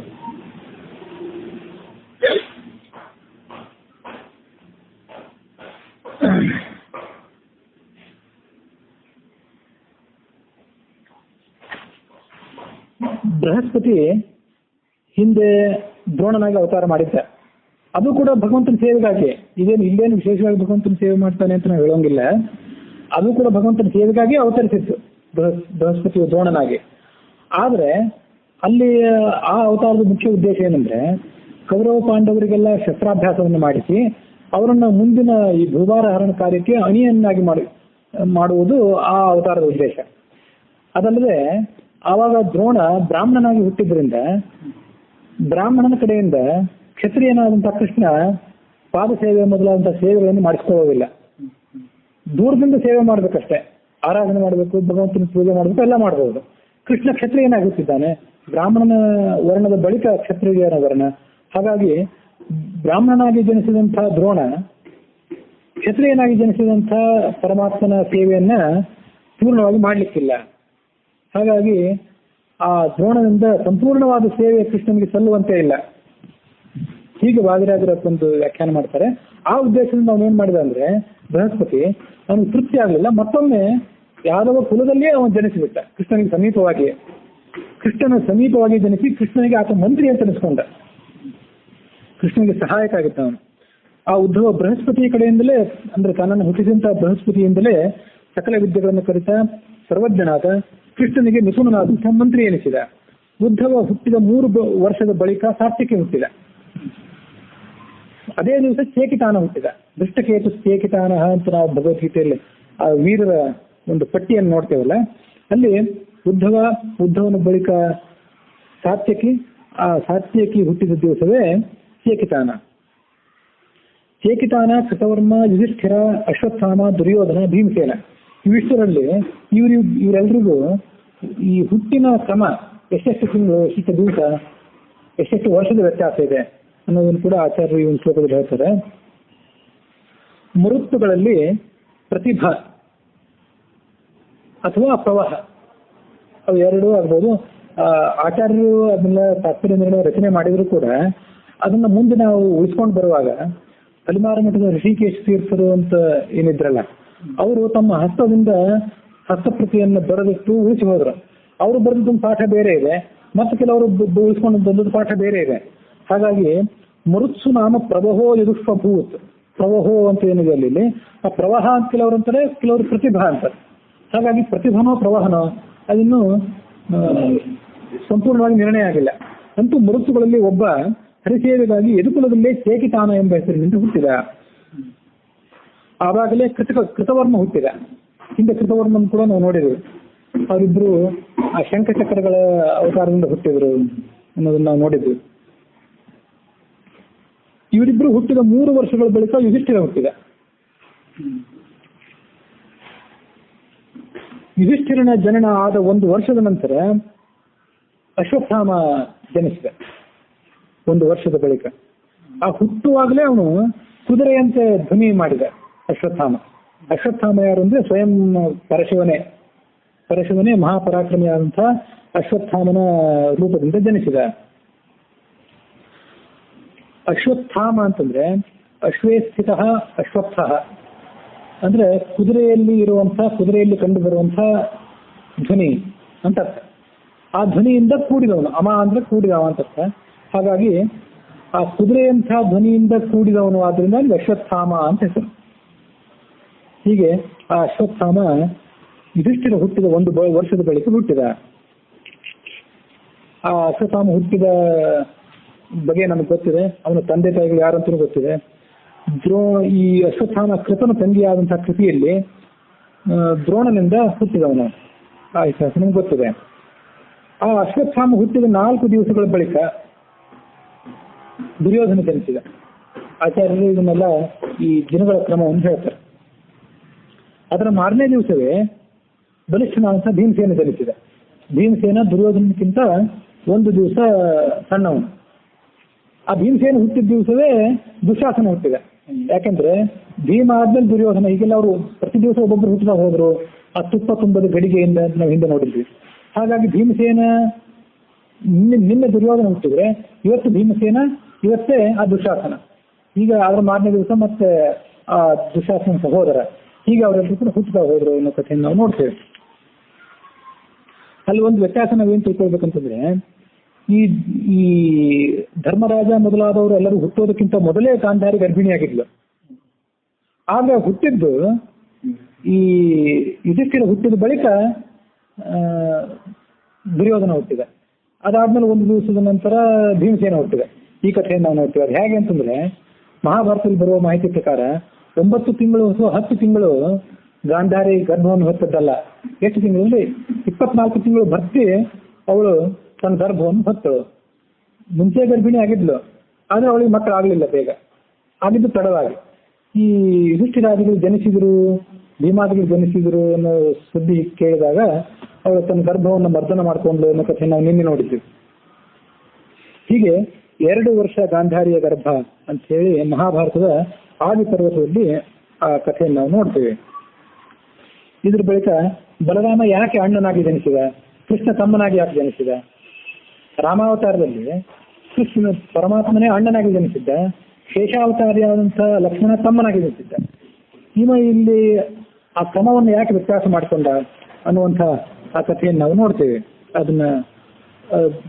ಬೃಹಸ್ಪತಿ ಹಿಂದೆ ದ್ರೋಣನಾಗಿ ಅವತಾರ ಮಾಡಿದ್ದ. ಅದು ಕೂಡ ಭಗವಂತನ ಸೇವೆಗಾಗಿ. ಇಲ್ಲೇನು ವಿಶೇಷವಾಗಿ ಭಗವಂತನ ಸೇವೆ ಮಾಡ್ತಾನೆ ಅಂತ ನಾವು ಹೇಳೋಂಗಿಲ್ಲ. ಅದು ಕೂಡ ಭಗವಂತನ ಸೇವೆಗಾಗಿ ಅವತರಿಸಿತ್ತು ಬೃಹಸ್ಪತಿಯು ದ್ರೋಣನಾಗಿ. ಆದ್ರೆ ಅಲ್ಲಿ ಆ ಅವತಾರದ ಮುಖ್ಯ ಉದ್ದೇಶ ಏನಂದ್ರೆ ಕೌರವ ಪಾಂಡವರಿಗೆಲ್ಲ ಶಸ್ತ್ರಾಭ್ಯಾಸವನ್ನು ಮಾಡಿಸಿ ಅವರನ್ನ ಮುಂದಿನ ಈ ಭೂಭಾರ ಹರಣ ಕಾರ್ಯಕ್ಕೆ ಅಣಿಯನ್ನಾಗಿ ಮಾಡುವುದು ಆ ಅವತಾರದ ಉದ್ದೇಶ. ಅದಲ್ಲದೆ ಆವಾಗ ದ್ರೋಣ ಬ್ರಾಹ್ಮಣನಾಗಿ ಹುಟ್ಟಿದ್ರಿಂದ ಬ್ರಾಹ್ಮಣನ ಕಡೆಯಿಂದ ಕ್ಷತ್ರಿಯನಾದಂತಹ ಕೃಷ್ಣ ಪಾದ ಸೇವೆ ಮೊದಲಾದಂತಹ ಸೇವೆಗಳನ್ನು ಮಾಡಿಸ್ಕೊಳ್ಳೋದಿಲ್ಲ. ದೂರದಿಂದ ಸೇವೆ ಮಾಡ್ಬೇಕಷ್ಟೇ, ಆರಾಧನೆ ಮಾಡಬೇಕು, ಭಗವಂತನ ಪೂಜೆ ಮಾಡಬೇಕು, ಎಲ್ಲ ಮಾಡಬಹುದು. ಕೃಷ್ಣ ಕ್ಷತ್ರಿಯನಾಗಿ ಹುಟ್ಟಿದ್ದಾನೆ, ಬ್ರಾಹ್ಮಣನ ವರ್ಣದ ಬಳಿಕ ಕ್ಷತ್ರಿಯನ ವರ್ಣ. ಹಾಗಾಗಿ ಬ್ರಾಹ್ಮಣನಾಗಿ ಜನಿಸಿದಂತಹ ದ್ರೋಣ ಕ್ಷತ್ರಿಯನಾಗಿ ಜನಿಸಿದಂತಹ ಪರಮಾತ್ಮನ ಸೇವೆಯನ್ನ ಪೂರ್ಣವಾಗಿ ಮಾಡ್ಲಿಕ್ಕಿಲ್ಲ. ಹಾಗಾಗಿ ಆ ದ್ರೋಣನಿಂದ ಸಂಪೂರ್ಣವಾದ ಸೇವೆ ಕೃಷ್ಣನಿಗೆ ಸಲ್ಲುವಂತೆ ಇಲ್ಲ. ಹೀಗೆ ವಾದಿರಾಜರ ಒಂದು ವ್ಯಾಖ್ಯಾನ ಮಾಡ್ತಾರೆ. ಆ ಉದ್ದೇಶದಿಂದ ಅವನೇನ್ ಮಾಡಿದ ಅಂದ್ರೆ ಬೃಹಸ್ಪತಿ ಅವನಿಗೆ ತೃಪ್ತಿ ಆಗಲಿಲ್ಲ, ಮತ್ತೊಮ್ಮೆ ಯಾದವ ಕುಲದಲ್ಲಿಯೇ ಅವನು ಜನಿಸಿಬಿಟ್ಟ ಕೃಷ್ಣನಿಗೆ ಸಮೀಪವಾಗಿಯೇ. ಕೃಷ್ಣನ ಸಮೀಪವಾಗಿ ಜನಿಸಿ ಕೃಷ್ಣನಿಗೆ ಆತ ಮಂತ್ರಿ ಅಂತ ಅನಿಸ್ಕೊಂಡ. ಕೃಷ್ಣನಿಗೆ ಸಹಾಯಕ ಆಗಿದ್ದ ಅವನು. ಆ ಉದ್ಧವ ಬೃಹಸ್ಪತಿಯ ಕಡೆಯಿಂದಲೇ ಅಂದ್ರೆ ತನ್ನನ್ನು ಹುಟ್ಟಿಸಿದಂತಹ ಬೃಹಸ್ಪತಿಯಿಂದಲೇ ಸಕಲ ವಿದ್ಯೆಗಳನ್ನು ಕಲಿತ ಸರ್ವಜ್ಞನಾದ ಕೃಷ್ಣನಿಗೆ ನಿಪುಣನಾದಂತಹ ಮಂತ್ರಿ ಎನಿಸಿದ. ಉದ್ಧವ ಹುಟ್ಟಿದ 3 ವರ್ಷದ ಬಳಿಕ ಸಾತ್ವಿಕೆ ಹುಟ್ಟಿದ. ಅದೇ ದಿವಸ ಚೇಕಿತಾನ ಹುಟ್ಟಿದ. ದುಷ್ಟಕೇತು ಚೇಕಿತಾನ ಅಂತ ನಾವು ಭಗವದ್ಗೀತೆಯಲ್ಲಿ ಆ ವೀರರ ಒಂದು ಪಟ್ಟಿಯನ್ನು ನೋಡ್ತೇವಲ್ಲ, ಅಲ್ಲಿ ಉದ್ಧವನ ಬಳಿಕ ಸಾತ್ಯಕಿ, ಆ ಸಾತ್ಯಕಿ ಹುಟ್ಟಿದ ದಿವಸವೇ ಚೇಕಿತಾನ. ಚೇಕಿತಾನ, ಕೃತವರ್ಮ, ಯುಧಿಷ್ಠಿರ, ಅಶ್ವತ್ಥಾಮ, ದುರ್ಯೋಧನ, ಭೀಮಸೇನ ಇವಿಷ್ಟರಲ್ಲಿ ಇವರೆಲ್ಲರಿಗೂ ಈ ಹುಟ್ಟಿನ ಕ್ರಮ ಎಷ್ಟೆಷ್ಟು ತಿಂಗಳು, ಎಷ್ಟು ದಿವಸ, ಎಷ್ಟೆಷ್ಟು ವರ್ಷದ ವ್ಯತ್ಯಾಸ ಇದೆ ಅನ್ನೋದನ್ನು ಕೂಡ ಆಚಾರ್ಯರು ಈ ಒಂದು ಶ್ಲೋಕದಲ್ಲಿ ಹೇಳ್ತಾರೆ. ಮರುತ್ತುಗಳಲ್ಲಿ ಪ್ರತಿಭಾ ಅಥವಾ ಪ್ರವಾಹ ಅವು ಎರಡೂ ಆಗ್ಬೋದು. ಆಚಾರ್ಯರು ಅದನ್ನೆಲ್ಲ ತಾತ್ಪರ್ಯ ನಿರ್ಣಯ ರಚನೆ ಮಾಡಿದ್ರು ಕೂಡ ಅದನ್ನ ಮುಂದೆ ನಾವು ಉಳಿಸ್ಕೊಂಡು ಬರುವಾಗ ಅಲಿಮಾರ ಮಠದ ಋಷಿಕೇಶ ತೀರ್ಥರು ಅಂತ ಏನಿದ್ರಲ್ಲ, ಅವರು ತಮ್ಮ ಹಸ್ತದಿಂದ ಹಸ್ತಪ್ರತಿಯನ್ನು ಬರೆದಿಟ್ಟು ಉಳಿಸಿ ಹೋದ್ರು. ಅವರು ಬರೆದೊಂದು ಪಾಠ ಬೇರೆ ಇದೆ, ಮತ್ತೆ ಕೆಲವರು ಉಳಿಸ್ಕೊಂಡು ಬಂದದ್ದು ಪಾಠ ಬೇರೆ ಇದೆ. ಹಾಗಾಗಿ ಮರುತ್ಸು ನಾಮ ಪ್ರವಹೋ ಯದುಷ್ವಭೂತ್. ಪ್ರವಹೋ ಅಂತ ಏನಿದೆ ಅಲ್ಲಿ, ಆ ಪ್ರವಾಹ ಅಂತ ಕೆಲವರು ಅಂತಾರೆ, ಕೆಲವರು ಪ್ರತಿಭಾ ಅಂತಾರೆ. ಹಾಗಾಗಿ ಪ್ರತಿಭಾನೋ ಪ್ರವಾಹನೋ ಅದಿನ್ನೂ ಸಂಪೂರ್ಣವಾಗಿ ನಿರ್ಣಯ ಆಗಿಲ್ಲ. ಅಂತೂ ಮರುತ್ತುಗಳಲ್ಲಿ ಒಬ್ಬ ಹರಿಸೇವೆಗಾಗಿ ಯದುಕುಲದಲ್ಲೇ ಚೇಕಿತಾನ ಎಂಬ ಹೆಸರಿನಿಂದ ಹುಟ್ಟಿದ. ಆವಾಗಲೇ ಕೃತವರ್ಮ ಹುಟ್ಟಿದ. ಹಿಂದೆ ಕೃತವರ್ಮನ್ ಕೂಡ ನಾವು ನೋಡಿದ್ವಿ. ಅವರಿಬ್ರು ಆ ಶಂಖಚಕ್ರಗಳ ಅವತಾರದಿಂದ ಹುಟ್ಟಿದ್ರು ಅನ್ನೋದನ್ನ ನಾವು ನೋಡಿದ್ವಿ. ಇವರಿಬ್ರು ಹುಟ್ಟಿದ 3 ವರ್ಷಗಳ ಬಳಿಕ ಯುಧಿಷ್ಠಿರ ಹುಟ್ಟಿದ. ಯುಧಿಷ್ಠಿರನ ಜನನ ಆದ 1 ವರ್ಷದ ನಂತರ ಅಶ್ವತ್ಥಾಮ ಜನಿಸಿದ. 1 ವರ್ಷದ ಬಳಿಕ. ಆ ಹುಟ್ಟುವಾಗಲೇ ಅವನು ಕುದುರೆಯಂತೆ ಧ್ವನಿ ಮಾಡಿದ ಅಶ್ವತ್ಥಾಮ. ಅಶ್ವತ್ಥಾಮ ಯಾರು ಅಂದ್ರೆ ಸ್ವಯಂ ಪರಶಿವನೇ ಮಹಾಪರಾಕ್ರಮಿಯಾದಂತಹ ಅಶ್ವತ್ಥಾಮನ ರೂಪದಿಂದ ಜನಿಸಿದ. ಅಶ್ವತ್ಥಾಮ ಅಂತಂದ್ರೆ ಅಶ್ವೇ ಸ್ಥಿತ ಅಶ್ವತ್ಥ ಅಂದ್ರೆ ಕುದುರೆಯಲ್ಲಿ ಕಂಡು ಬರುವಂತಹ ಧ್ವನಿ ಅಂತ ಅರ್ಥ. ಆ ಧ್ವನಿಯಿಂದ ಕೂಡಿದವನು. ಅಮ ಅಂದ್ರೆ ಕೂಡಿದವ ಅಂತ ಅರ್ಥ. ಹಾಗಾಗಿ ಆ ಕುದುರೆಯಂತಹ ಧ್ವನಿಯಿಂದ ಕೂಡಿದವನು, ಆದ್ರಿಂದ ಅಶ್ವತ್ಥಾಮ ಅಂತ ಹೆಸರು. ಹೀಗೆ ಆ ಅಶ್ವತ್ಥಾಮ ಯುಧಿಷ್ಠಿರ ಹುಟ್ಟಿದ 1 ವರ್ಷದ ಬಳಿಕ ಹುಟ್ಟಿದ. ಆ ಅಶ್ವತ್ಥಾಮ ಹುಟ್ಟಿದ ಬಗ್ಗೆ ನಮಗೆ ಗೊತ್ತಿದೆ. ಅವನ ತಂದೆ ತಾಯಿಗಳು ಯಾರಂತೂ ಗೊತ್ತಿದೆ. ಈ ಅಶ್ವತ್ಥಾಮ ಕೃತನ ತಂಗಿಯಾದಂತಹ ಕೃತಿಯಲ್ಲಿ ದ್ರೋಣನಿಂದ ಹುಟ್ಟಿದವನು. ಆ ಇತಿಹಾಸ ನಮ್ಗೆ ಗೊತ್ತಿದೆ. ಆ ಅಶ್ವತ್ಥಾಮ ಹುಟ್ಟಿದ 4 ದಿವಸಗಳ ಬಳಿಕ ದುರ್ಯೋಧನ ಜನಿಸಿದ. ಆಚಾರ್ಯರು ಇದನ್ನೆಲ್ಲ ಈ ದಿನಗಳ ಕ್ರಮವನ್ನು ಹೇಳ್ತಾರೆ. ಅದರ ಮಾರನೇ ದಿವಸವೇ ಬಲಿಷ್ಠನಾದಂಥ ಭೀಮಸೇನ ಜನಿಸಿದ. ಭೀಮಸೇನ ದುರ್ಯೋಧನಕ್ಕಿಂತ ಒಂದು ದಿವಸ ಸಣ್ಣವನು. ಆ ಭೀಮಸೇನ ಹುಟ್ಟಿದ ದಿವಸವೇ ದುಶಾಸನ ಹುಟ್ಟಿದ. ಯಾಕೆಂದ್ರೆ ಭೀಮ ಆದ್ಮೇಲೆ ದುರ್ಯೋಧನ, ಹೀಗೆಲ್ಲ ಅವರು ಪ್ರತಿ ದಿವಸ ಒಬ್ಬೊಬ್ಬರು ಹುಟ್ಟುತ್ತಾ ಹೋದ್ರು. ಆ ತುಪ್ಪ ತುಂಬದ ಗಡಿಗೆಯಿಂದ ನಾವು ಹಿಂದೆ ನೋಡಿದ್ವಿ. ಹಾಗಾಗಿ ಭೀಮಸೇನ ನಿನ್ನೆ ದುರ್ಯೋಧನ ಹುಟ್ಟಿದ್ರೆ ಇವತ್ತು ಭೀಮಸೇನ, ಇವತ್ತೇ ಆ ದುಶಾಸನ. ಈಗ ಅದರ ಮಾರನೇ ದಿವಸ ಮತ್ತೆ ಆ ದುಶಾಸನ ಸಹೋದರ, ಹೀಗೆ ಅವರೆಲ್ಲರೂ ಕೂಡ ಹುಟ್ಟುತ್ತಾ ಹೋದ್ರು ಅನ್ನೋ ಕಥೆಯನ್ನು ನಾವು ನೋಡ್ತೇವೆ. ಅಲ್ಲಿ ಒಂದು ವ್ಯತ್ಯಾಸ ನಾವೇನು ತಿಳ್ಕೊಳ್ಬೇಕಂತಂದ್ರೆ, ಈ ಧರ್ಮರಾಜ ಮೊದಲಾದವರು ಎಲ್ಲರೂ ಹುಟ್ಟೋದಕ್ಕಿಂತ ಮೊದಲೇ ಗಾಂಧಾರಿ ಗರ್ಭಿಣಿಯಾಗಿದ್ಲು. ಆಗ ಹುಟ್ಟಿದ್ದು ಈ ಯುಧಿಷ್ಠಿರ ಹುಟ್ಟಿದ ಬಳಿಕ ದುರ್ಯೋಧನ ಹುಟ್ಟಿದ. ಅದಾದ್ಮೇಲೆ ಒಂದು ದಿವಸದ ನಂತರ ಭೀಮಸೇನ ಹುಟ್ಟಿದ. ಈ ಕಥೆಯನ್ನು ನಾವು ನೋಡ್ತೀವಿ. ಅದು ಹೇಗೆ ಅಂತಂದ್ರೆ, ಮಹಾಭಾರತದಲ್ಲಿ ಬರುವ ಮಾಹಿತಿ ಪ್ರಕಾರ 9 ತಿಂಗಳು ಅಥವಾ 10 ತಿಂಗಳು ಗಾಂಧಾರಿ ಗರ್ಭವನ್ನು ಹೊತ್ತದ್ದಲ್ಲ. ಎಷ್ಟು ತಿಂಗಳಲ್ಲಿ 24 ತಿಂಗಳು ಭರ್ತಿ ಅವಳು ತನ್ನ ಗರ್ಭವನ್ನು ಹೊತ್ತಳು. ಮುಂಚೆ ಗರ್ಭಿಣಿ ಆಗಿದ್ಲು, ಆದ್ರೆ ಅವಳಿಗೆ ಮಕ್ಕಳಾಗಲಿಲ್ಲ, ಬೇಗ ಆಗಿದ್ದು ತಡವಾಗಿ. ಈ ಯುಧಿಷ್ಠಿರಾದಿಗಳು ಜನಿಸಿದ್ರು, ಭೀಮಾದಿಗಳು ಜನಿಸಿದ್ರು ಅನ್ನೋ ಸುದ್ದಿ ಕೇಳಿದಾಗ ಅವಳು ತನ್ನ ಗರ್ಭವನ್ನು ಮರ್ದನ ಮಾಡಿಕೊಂಡ್ಲು ಅನ್ನೋ ಕಥೆ ನಾವು ನಿನ್ನೆ ನೋಡಿದ್ವಿ. ಹೀಗೆ 2 ವರ್ಷ ಗಾಂಧಾರಿಯ ಗರ್ಭ ಅಂತ ಹೇಳಿ ಮಹಾಭಾರತದ ಆದಿ ಪರ್ವತದಲ್ಲಿ ಆ ಕಥೆಯನ್ನು ನಾವು ನೋಡ್ತೇವೆ. ಇದ್ರ ಬಳಿಕ ಬಲರಾಮ ಯಾಕೆ ಅಣ್ಣನಾಗಿ ಜನಿಸಿದ, ಕೃಷ್ಣ ತಮ್ಮನಾಗಿ ಯಾಕೆ ಜನಿಸಿದ? ರಾಮಾವತಾರದಲ್ಲಿ ಕೃಷ್ಣ ಪರಮಾತ್ಮನೇ ಅಣ್ಣನಾಗಿ ಜನಿಸಿದ್ದ, ಶೇಷಾವತಾರಿಯಾದಂಥ ಲಕ್ಷ್ಮಣ ತಮ್ಮನಾಗಿ ಜನಿಸಿದ್ದ. ಇಲ್ಲಿ ಆ ಕ್ರಮವನ್ನು ಯಾಕೆ ವ್ಯತ್ಯಾಸ ಮಾಡಿಕೊಂಡ ಅನ್ನುವಂಥ ಆ ಕಥೆಯನ್ನು ನಾವು ನೋಡ್ತೇವೆ. ಅದನ್ನ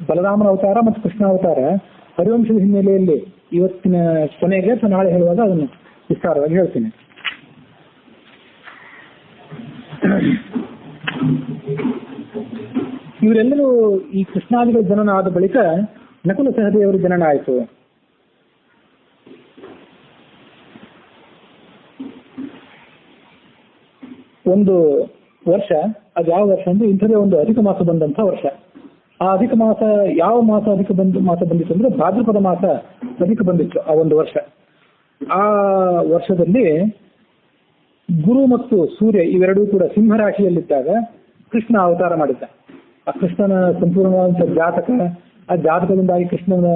ಬಲರಾಮನ ಅವತಾರ ಮತ್ತು ಕೃಷ್ಣ ಅವತಾರ ಹರಿವಂಶದ ಹಿನ್ನೆಲೆಯಲ್ಲಿ ಇವತ್ತಿನ ಕೊನೆಗೆ ನಾಳೆ ಹೇಳುವಾಗ ಅದನ್ನು ವಿಸ್ತಾರವಾಗಿ ಹೇಳ್ತೀನಿ. ಇವರೆಲ್ಲರೂ ಈ ಕೃಷ್ಣಾದಿಗಳ ಜನನ ಆದ ಬಳಿಕ ನಕುಲ ಸಹದೇವರ ಜನನ ಆಯಿತು. ಒಂದು ವರ್ಷ, ಅದು ಯಾವ ವರ್ಷ ಅಂದ್ರೆ ಇಂಥದೇ ಒಂದು ಅಧಿಕ ಮಾಸ ಬಂದಂಥ ವರ್ಷ. ಆ ಅಧಿಕ ಮಾಸ ಯಾವ ಮಾಸ ಮಾಸ ಬಂದಿತ್ತು ಅಂದ್ರೆ ಭಾದ್ರಪದ ಮಾಸ ಅಧಿಕ ಬಂದಿತ್ತು ಆ ಒಂದು ವರ್ಷ. ಆ ವರ್ಷದಲ್ಲಿ ಗುರು ಮತ್ತು ಸೂರ್ಯ ಇವೆರಡೂ ಕೂಡ ಸಿಂಹರಾಶಿಯಲ್ಲಿದ್ದಾಗ ಕೃಷ್ಣ ಅವತಾರ ಮಾಡಿದ್ದ. ಆ ಕೃಷ್ಣನ ಸಂಪೂರ್ಣವಾದಂಥ ಜಾತಕ, ಆ ಜಾತಕದಿಂದಾಗಿ ಕೃಷ್ಣನ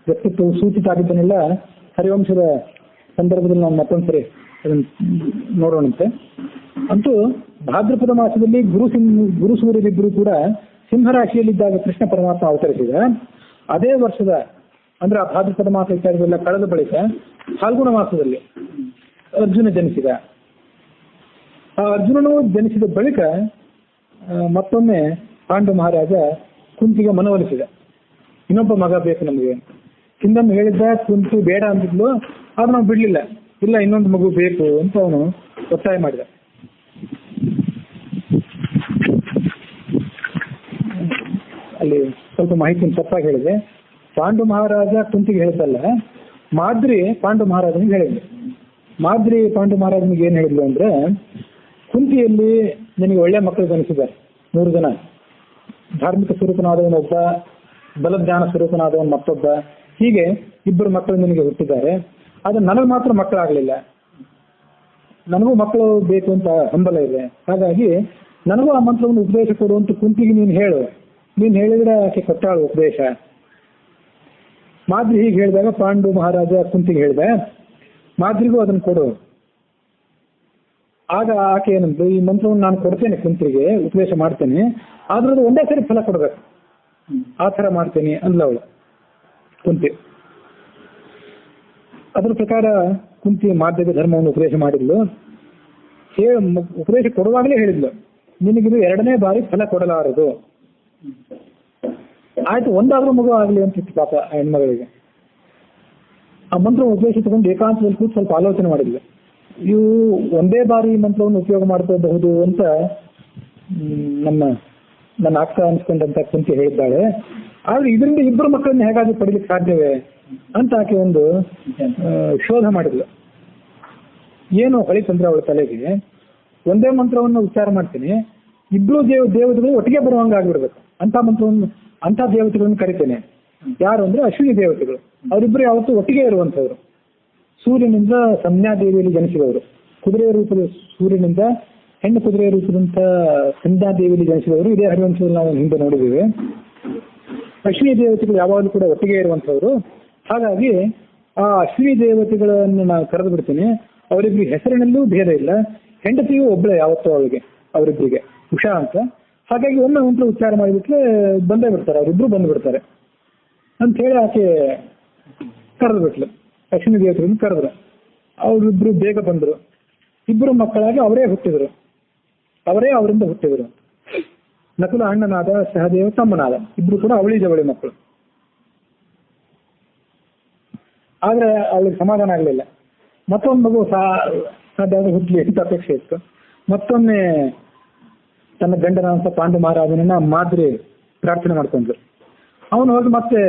ವ್ಯಕ್ತಿತ್ವ ಸೂಚಿತ ಆಗಿದ್ದನ್ನೆಲ್ಲ ಹರಿವಂಶದ ಸಂದರ್ಭದಲ್ಲಿ ನಾವು ಮತ್ತೊಂದ್ಸರಿ ಅದನ್ನು ನೋಡೋಣಂತೆ. ಅಂತೂ ಭಾದ್ರಪದ ಮಾಸದಲ್ಲಿ ಗುರು ಸೂರ್ಯರಿಬ್ಬರು ಕೂಡ ಸಿಂಹರಾಶಿಯಲ್ಲಿದ್ದಾಗ ಕೃಷ್ಣ ಪರಮಾತ್ಮ ಅವತರಿಸಿದ. ಅದೇ ವರ್ಷದ ಅಂದ್ರೆ ಆ ಭಾದ್ರಪದ ಮಾಸ ಇತ್ಯಾದಿಗಳೆಲ್ಲ ಕಳೆದ ಬಳಿಕ ಫಾಲ್ಗುಣ ಮಾಸದಲ್ಲಿ ಅರ್ಜುನ ಜನಿಸಿದ. ಆ ಅರ್ಜುನನು ಜನಿಸಿದ ಬಳಿಕ ಮತ್ತೊಮ್ಮೆ ಪಾಂಡು ಮಹಾರಾಜ ಕುಂತಿಗೆ ಮನವೊಲಿಸಿದ, ಇನ್ನೊಬ್ಬ ಮಗ ಬೇಕು ನಮಗೆ. ಹಿಂದೊಮ್ಮೆ ಹೇಳಿದ್ದ, ಕುಂತಿ ಬೇಡ ಅಂತಿದ್ಲು, ಆದ್ರೆ ನಾವು ಬಿಡ್ಲಿಲ್ಲ, ಇಲ್ಲ ಇನ್ನೊಂದು ಮಗು ಬೇಕು ಅಂತ ಅವನು ಒತ್ತಾಯ ಮಾಡಿದ. ಅಲ್ಲಿ ಸ್ವಲ್ಪ ಮಾಹಿತಿ ತಪ್ಪಾಗಿ ಹೇಳಿದೆ. ಪಾಂಡು ಮಹಾರಾಜ ಕುಂತಿಗೆ ಹೇಳಿದ್ದಲ್ಲ, ಮಾದ್ರಿ ಪಾಂಡು ಮಹಾರಾಜನಿಗೆ ಹೇಳಿದ್ಲು. ಮಾದ್ರಿ ಪಾಂಡು ಮಹಾರಾಜನಿಗೆ ಏನ್ ಹೇಳಿದ್ಲು ಅಂದ್ರೆ, ಕುಂತಿಯಲ್ಲಿ ನಿನಗೆ ಒಳ್ಳೆ ಮಕ್ಕಳು ಜನಿಸಿದ್ದಾರೆ 3 ಜನ. ಧಾರ್ಮಿಕ ಸ್ವರೂಪನಾದವನೊಬ್ಬ, ಬಲಜ್ಞಾನ ಸ್ವರೂಪನಾದವನ್ ಮತ್ತೊಬ್ಬ, ಹೀಗೆ 2 ಮಕ್ಕಳು ನಿನಗೆ ಹುಟ್ಟಿದ್ದಾರೆ. ಆದ್ರೆ ನನಗೆ ಮಾತ್ರ ಮಕ್ಕಳಾಗಲಿಲ್ಲ, ನನಗೂ ಮಕ್ಕಳು ಬೇಕು ಅಂತ ಹಂಬಲ ಇದೆ. ಹಾಗಾಗಿ ನನಗೂ ಆ ಮಂತ್ರವನ್ನು ಉಪದೇಶ ಕೊಡುವಂತ ಕುಂತಿಗೆ ನೀನು ಹೇಳು, ನೀನು ಹೇಳಿದ್ರೆ ಆಕೆ ಕೊಟ್ಟಾಳು ಉಪದೇಶ. ಮಾದ್ರಿ ಹೀಗೆ ಹೇಳಿದಾಗ ಪಾಂಡು ಮಹಾರಾಜ ಕುಂತಿಗೆ ಹೇಳಿದ, ಮಾದ್ರಿಗೂ ಅದನ್ನು ಕೊಡು. ಆಗ ಆಕೆ ಏನಂದ್ರೆ, ಈ ಮಂತ್ರವನ್ನು ನಾನು ಕೊಡ್ತೇನೆ ಕುಂತಿಗೆ, ಉಪದೇಶ ಮಾಡ್ತೇನೆ, ಆದ್ರೆ ಅದು ಒಂದೇ ಸರಿ ಫಲ ಕೊಡ್ಬೇಕು, ಆ ಥರ ಮಾಡ್ತೇನೆ ಅಂದ್ಲ ಅವಳು ಕುಂತಿ. ಅದ್ರ ಪ್ರಕಾರ ಕುಂತಿ ಮಾಧ್ಯದ ಧರ್ಮವನ್ನು ಉಪದೇಶ ಮಾಡಿದ್ಲು. ಉಪದೇಶ ಕೊಡುವಾಗಲೇ ಹೇಳಿದ್ಲು, ನಿನಗಿದು 2ನೇ ಬಾರಿ ಫಲ ಕೊಡಲಾರದು. ಆಯ್ತು, ಒಂದಾದ್ರೂ ಮಗು ಆಗಲಿ ಅಂತಿತ್ತು ಪಾಪ ಆ ಹೆಣ್ಮಗಳಿಗೆ. ಆ ಮಂತ್ರ ಉಪದೇಶ ತಗೊಂಡು ಏಕಾಂತದಲ್ಲಿ ಕೂತು ಸ್ವಲ್ಪ ಆಲೋಚನೆ ಮಾಡಿದ್ಲು. ಇವು ಒಂದೇ ಬಾರಿ ಈ ಮಂತ್ರವನ್ನು ಉಪಯೋಗ ಮಾಡ್ಕೋಬಹುದು ಅಂತ ನನ್ನ ಅಕ್ಕ ಅನ್ಸ್ಕೊಂಡಂತ ಕುಂತಿ ಹೇಳಿದ್ದಾಳೆ. ಆದ್ರೆ ಇದರಿಂದ 2 ಮಕ್ಕಳನ್ನ ಹೇಗಾದ್ರೂ ಪಡಿಲಿಕ್ಕೆ ಸಾಧ್ಯವೇ ಅಂತ ಆಕೆ ಒಂದು ಶೋಧ ಮಾಡಿದ್ಲು. ಏನು ಹೊಳಿತಂದ್ರೆ ಅವಳ ತಲೆಗೆ, ಒಂದೇ ಮಂತ್ರವನ್ನು ಉಚ್ಚಾರ ಮಾಡ್ತೀನಿ, 2 ದೇವತೆಗಳು ಒಟ್ಟಿಗೆ ಬರುವಂಗ ಆಗ್ಬಿಡ್ಬೇಕು ಅಂತ ಮಂತ್ರವನ್ನು, ಅಂತ ದೇವತೆಗಳನ್ನು ಕರಿತೇನೆ. ಯಾರು ಅಂದ್ರೆ ಅಶ್ವಿನಿ ದೇವತೆಗಳು, ಅವರಿಬ್ಬರು ಯಾವತ್ತೂ ಒಟ್ಟಿಗೆ ಇರುವಂತವ್ರು. ಸೂರ್ಯನಿಂದ ಸಂಜ್ಞಾದೇವಿಯಲ್ಲಿ ಜನಿಸಿದವರು. ಕುದುರೆಯ ರೂಪದ ಸೂರ್ಯನಿಂದ ಹೆಣ್ಣು ಕುದುರೆಯ ರೂಪದಂತ ಸಂಜ್ಞಾದೇವಿಯಲ್ಲಿ ಜನಿಸಿದವರು. ಇದೇ ಹರಿವಂಶದಲ್ಲಿ ನಾವು ಹಿಂದೆ ನೋಡಿದ್ದೇವೆ. ಅಶ್ವಿನಿ ದೇವತೆಗಳು ಯಾವಾಗಲೂ ಕೂಡ ಒಟ್ಟಿಗೆ ಇರುವಂತಹವರು. ಹಾಗಾಗಿ ಆ ಅಶ್ವಿನಿ ದೇವತೆಗಳನ್ನು ನಾನು ಕರೆದು ಬಿಡ್ತೀನಿ. ಅವರಿಬ್ಬರಿಗೆ ಹೆಸರಿನಲ್ಲೂ ಭೇದ ಇಲ್ಲ. ಹೆಂಡತಿಯೂ ಒಬ್ಬಳೆ ಯಾವತ್ತೂ ಅವರಿಬ್ಬರಿಗೆ ಉಷಾ ಅಂತ. ಹಾಗಾಗಿ ಒಮ್ಮೆ ಮಂತ್ರ ಉಚ್ಚಾರ ಮಾಡಿಬಿಟ್ರೆ ಬಂದೇ ಬಿಡ್ತಾರೆ, ಅವರಿಬ್ರು ಬಂದು ಬಿಡ್ತಾರೆ ಅಂತ ಹೇಳಿ ಆಕೆ ಕರೆದು ಬಿಟ್ಲು. ಅಶ್ವಿನಿ ದೇವತೆಗಳನ್ನು ಕರೆದ್ರು. ಅವರಿಬ್ರು ಬೇಗ ಬಂದರು. ಇಬ್ಬರು ಮಕ್ಕಳಾಗಿ ಅವರೇ ಹುಟ್ಟಿದರು. ಅವರೇ ಅವರಿಂದ ಹುಟ್ಟಿದರು. ನಕುಲ ಅಣ್ಣನಾದ, ಸಹದೇವ ತಮ್ಮನಾದ. ಇಬ್ರು ಕೂಡ ಅವಳಿ ಜವಳಿ ಮಕ್ಕಳು. ಆದ್ರೆ ಅವಳಿಗೆ ಸಮಾಧಾನ ಆಗಲಿಲ್ಲ. ಮತ್ತೊಂದು ಮಗು ಸಾಧ್ಯ ಹುಟ್ಟಲಿ ಅಂತ ಅಪೇಕ್ಷೆ ಇತ್ತು. ಮತ್ತೊಮ್ಮೆ ತನ್ನ ಗಂಡನಾದಂಥ ಪಾಂಡು ಮಹಾರಾಜನನ್ನ ಮಾದ್ರಿ ಪ್ರಾರ್ಥನೆ ಮಾಡ್ಕೊಂಡ್ರು. ಅವನು ಹೋಗಿ ಮತ್ತೆ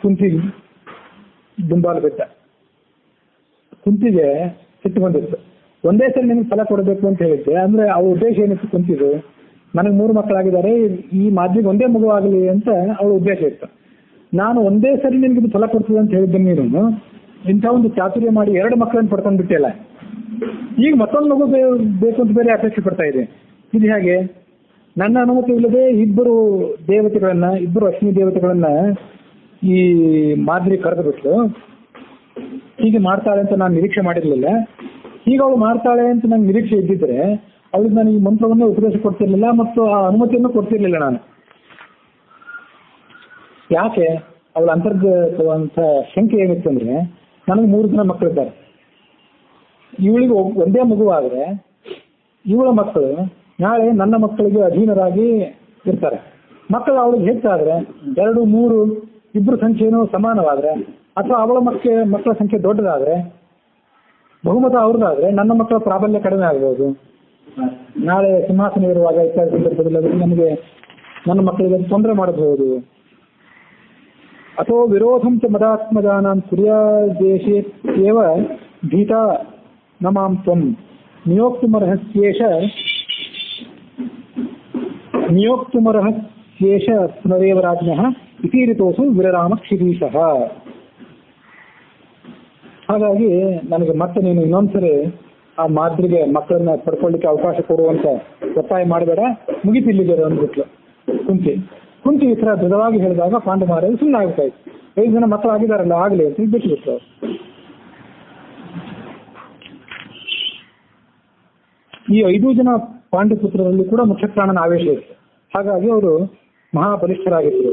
ಕುಂತಿ ದುಂಬಾಲು ಬಿದ್ದ. ಕುಂತಿಗೆ ಸಿಟ್ಟು ಬಂದಿತ್ತು. ಒಂದೇ ಸಲ ನಿಮ್ಗೆ ಫಲ ಕೊಡಬೇಕು ಅಂತ ಹೇಳಿದ್ದೆ. ಅಂದ್ರೆ ಅವ್ರ ಉದ್ದೇಶ ಏನಿತ್ತು ಕುಂತಿದು, ನನಗೆ 3 ಮಕ್ಕಳಾಗಿದ್ದಾರೆ, ಈ ಮಾದ್ರಿಗೆ ಒಂದೇ ಮಗು ಆಗಲಿ ಅಂತ ಅವಳ ಉದ್ದೇಶ ಇತ್ತು. ನಾನು ಒಂದೇ ಸರಿ ನಿನ್ಗೆ ಫಲ ಕೊಡ್ತದೆ ಅಂತ ಹೇಳಿದ್ದೆ, ನೀನು ಇಂಥ ಒಂದು ಚಾತುರ್ಯ ಮಾಡಿ 2 ಮಕ್ಕಳನ್ನು ಪಡ್ಕೊಂಡು ಬಿಟ್ಟಿಲ್ಲ. ಈಗ ಮತ್ತೊಂದು ಮಗು ಬೇಕು ಅಂತ ಬೇರೆ ಅಪೇಕ್ಷೆ ಪಡ್ತಾ ಇದೆ. ಇದು ಹೇಗೆ? ನನ್ನ ಅನುಮತಿ ಇಲ್ಲದೆ ಇಬ್ಬರು ಅಶ್ವಿನಿ ದೇವತೆಗಳನ್ನ ಈ ಮಾದ್ರಿ ಕರೆದು ಬಿಟ್ಲು. ಹೀಗೆ ಮಾಡ್ತಾಳೆ ಅಂತ ನಾನು ನಿರೀಕ್ಷೆ ಮಾಡಿರ್ಲಿಲ್ಲ. ಈಗ ಅವಳು ಮಾಡ್ತಾಳೆ ಅಂತ ನಂಗೆ ನಿರೀಕ್ಷೆ ಇದ್ದಿದ್ರೆ ಅವಳಿಗೆ ನಾನು ಈ ಮಂತ್ರವನ್ನೇ ಉಪದೇಶ ಕೊಡ್ತಿರ್ಲಿಲ್ಲ ಮತ್ತು ಆ ಅನುಮತಿಯನ್ನು ಕೊಡ್ತಿರ್ಲಿಲ್ಲ ನಾನು. ಯಾಕೆ? ಅವಳ ಅಂತರ್ಗತವಂತ ಶಂಕೆ ಏನಿತ್ತು ಅಂದ್ರೆ, ನನಗೆ 3 ಜನ ಮಕ್ಕಳಿದ್ದಾರೆ. ಇವಳಿಗೆ ಒಂದೇ ಮಗುವಾದ್ರೆ ಇವಳ ಮಕ್ಕಳು ನಾಳೆ ನನ್ನ ಮಕ್ಕಳಿಗೆ ಅಧೀನರಾಗಿ ಇರ್ತಾರೆ. ಮಕ್ಕಳು ಅವಳಿಗೆ ಹೆಚ್ಚಾದ್ರೆ 2, 3 ಇಬ್ಬರು ಸಂಖ್ಯೆನೂ ಸಮಾನವಾದ್ರೆ, ಅಥವಾ ಅವಳ ಮಕ್ಕಳ ಸಂಖ್ಯೆ ದೊಡ್ಡದಾದ್ರೆ, ಬಹುಮತ ಅವ್ರದ್ದಾದ್ರೆ ನನ್ನ ಮಕ್ಕಳ ಪ್ರಾಬಲ್ಯ ಕಡಿಮೆ ಆಗ್ಬೋದು. ನಾಳೆ ಸಿಂಹಾಸನ ಇರುವಾಗ ಇತ್ಯಾದಿ ಸಂದರ್ಭದಲ್ಲಿ ನಮಗೆ ನನ್ನ ಮಕ್ಕಳಿಗೆ ತೊಂದರೆ ಮಾಡಬಹುದು. ಅಥವಾ ವಿರೋಧಂ ಚ ಮದಾತ್ಮಜಾನಾಂ ಕುರ್ಯಾದೇಶೇತ್ಯೇವ ಭೀತಾ ನಮಾಂ ತ್ವಂ ನಿಯೋಕ್ತುಮರ್ಹಸ್ಯೇಷ ಪುನರೇವ ರಾಜ್ಞಃ ಇತಿ ರಿತೋಸು ವಿರರಾಮ ಕ್ಷಿರೀಶಃ. ಹಾಗಾಗಿ ನನಗೆ ಮತ್ತೆ ನೀನು ಇನ್ನೊಂದ್ಸರಿ ಆ ಮಾದ್ರಿಗೆ ಮಕ್ಕಳನ್ನ ಪಡ್ಕೊಳ್ಳಿಕ್ಕೆ ಅವಕಾಶ ಕೊಡುವಂತ ಒತ್ತಾಯ ಮಾಡಬೇಡ, ಮುಗಿತಿಲ್ಲಿದ್ದಾರೆ ಅಂದ್ಬಿಟ್ಲು ಕುಂತಿ ಈ ಥರ ದೃಢವಾಗಿ ಹೇಳಿದಾಗ ಪಾಂಡು ಮಹಾರಾಜ ಸುಮ್ಮನೆ ಆಗ್ತಾ ಇತ್ತು. 5 ಜನ ಮಕ್ಕಳಾಗಿದ್ದಾರಲ್ಲ, ಆಗಲಿ ಅಂತ ಬಿಟ್ಟುಬಿಟ್ರು. ಈ 5 ಜನ ಪಾಂಡುಪುತ್ರರಲ್ಲಿ ಕೂಡ ಮುಖ್ಯ ಪ್ರಾಣನ ಆವೇಶ ಇತ್ತು. ಹಾಗಾಗಿ ಅವರು ಮಹಾಬಲಿಷ್ಠರಾಗಿದ್ದರು.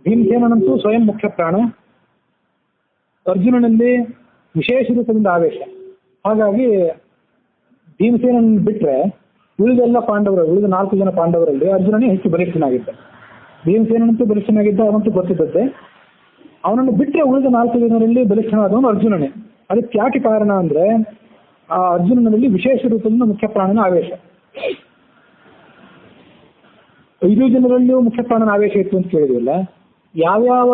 ಭೀಮಸೇನಂತೂ ಸ್ವಯಂ ಮುಖ್ಯ ಪ್ರಾಣ. ಅರ್ಜುನನಲ್ಲಿ ವಿಶೇಷ ರೂಪದಿಂದ ಆವೇಶ. ಹಾಗಾಗಿ ಭೀಮಸೇನನ್ ಬಿಟ್ರೆ ಉಳಿದ 4 ಜನ ಪಾಂಡವರಲ್ಲಿ ಅರ್ಜುನನೇ ಹೆಚ್ಚು ಬಲಿಷ್ಠನಾಗಿದ್ದ. ಭೀಮಸೇನಂತೂ ಬಲಿಷ್ಠನಾಗಿದ್ದ, ಅವನಂತೂ ಗೊತ್ತಿದ್ದದ್ದೇ. ಅವನನ್ನು ಬಿಟ್ಟರೆ ಉಳಿದ 4 ಜನರಲ್ಲಿ ಬಲಿಷ್ಠನಾದವನು ಅರ್ಜುನನೇ. ಅದಕ್ಕೆ ಯಾಕೆ ಕಾರಣ ಅಂದ್ರೆ, ಆ ಅರ್ಜುನನಲ್ಲಿ ವಿಶೇಷ ರೂಪದಿಂದ ಮುಖ್ಯ ಪ್ರಾಣನ ಆವೇಶ. 5 ಜನರಲ್ಲಿಯೂ ಮುಖ್ಯ ಪ್ರಾಣನ ಆವೇಶ ಇತ್ತು ಅಂತ ಕೇಳಿದ್ವಲ್ಲ, ಯಾವ್ಯಾವ